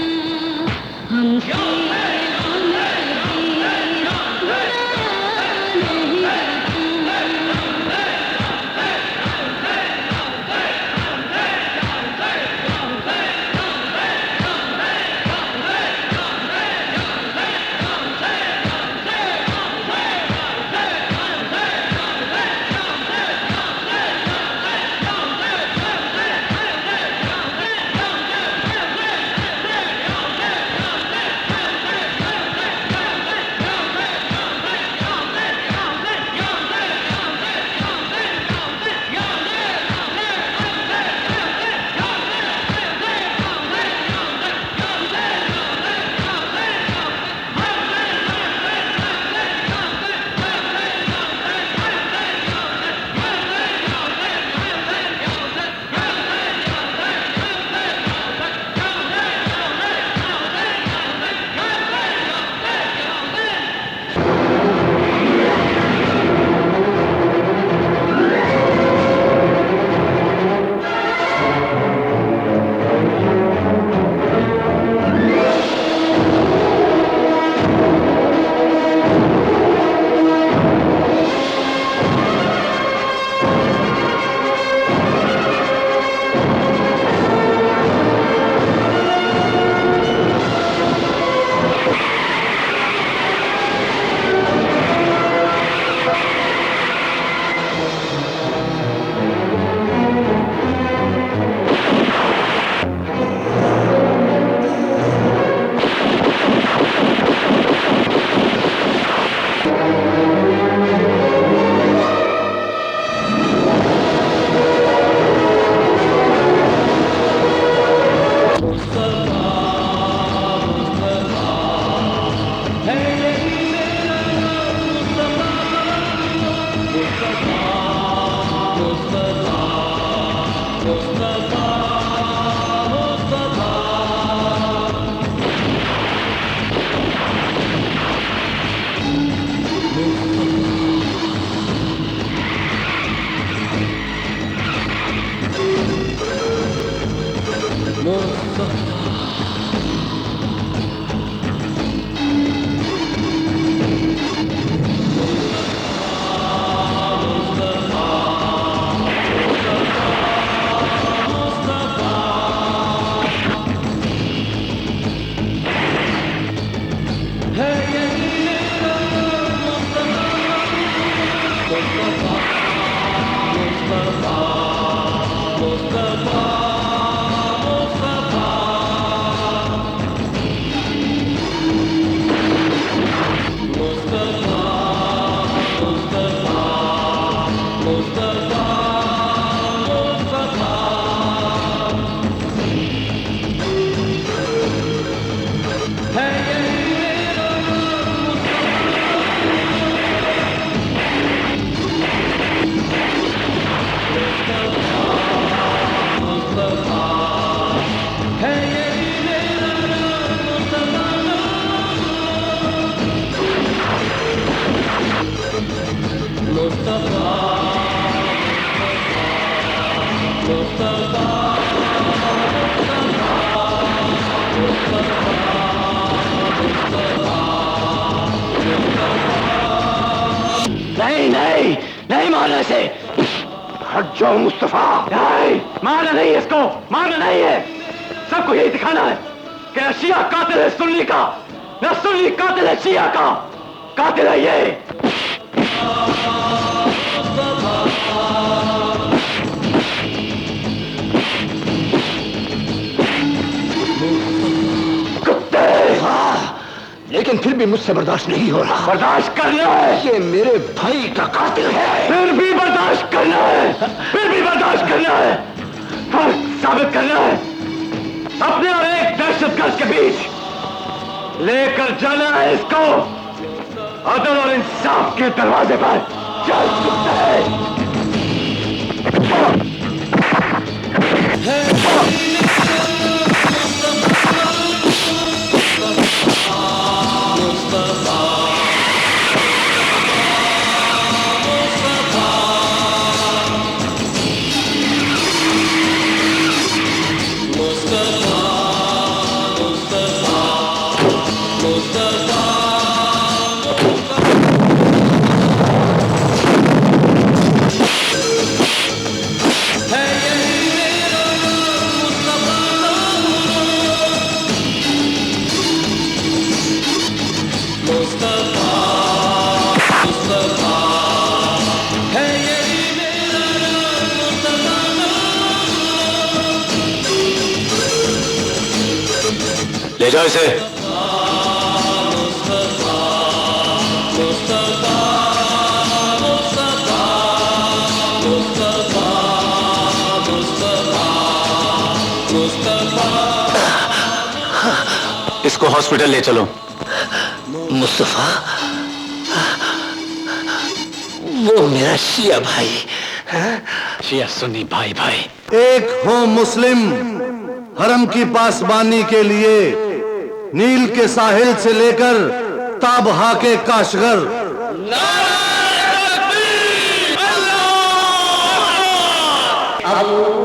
S15: नहीं नहीं नहीं मारने से। हट जाओ मुस्तफा। नहीं मारना नहीं, इसको मारना नहीं है। सबको यही दिखाना है कि न शिया कातिल है सुन्नी का, न सुन्नी कातिल है शिया का। कातिल है ये। कुत्ते।
S11: लेकिन फिर भी मुझसे बर्दाश्त नहीं हो रहा।
S15: बर्दाश्त करना है।
S11: ये मेरे भाई का कातिल है।
S15: फिर भी बर्दाश्त करना है, फिर भी बर्दाश्त करना है। फर्क साबित करना है। अपने और एक दहशतगर्द के बीच लेकर जाना है इसको अदल और इंसाफ के दरवाजे पर। चल कुत्ते।
S4: ले जाओ इसे। इसको हॉस्पिटल ले चलो।
S11: मुस्तफा, वो मेरा शिया भाई है।
S4: शिया सुन्नी भाई भाई।
S20: एक हो मुस्लिम हरम की पासबानी के लिए नील के साहिल से लेकर ताबहा के काशगर।
S19: अल्लाह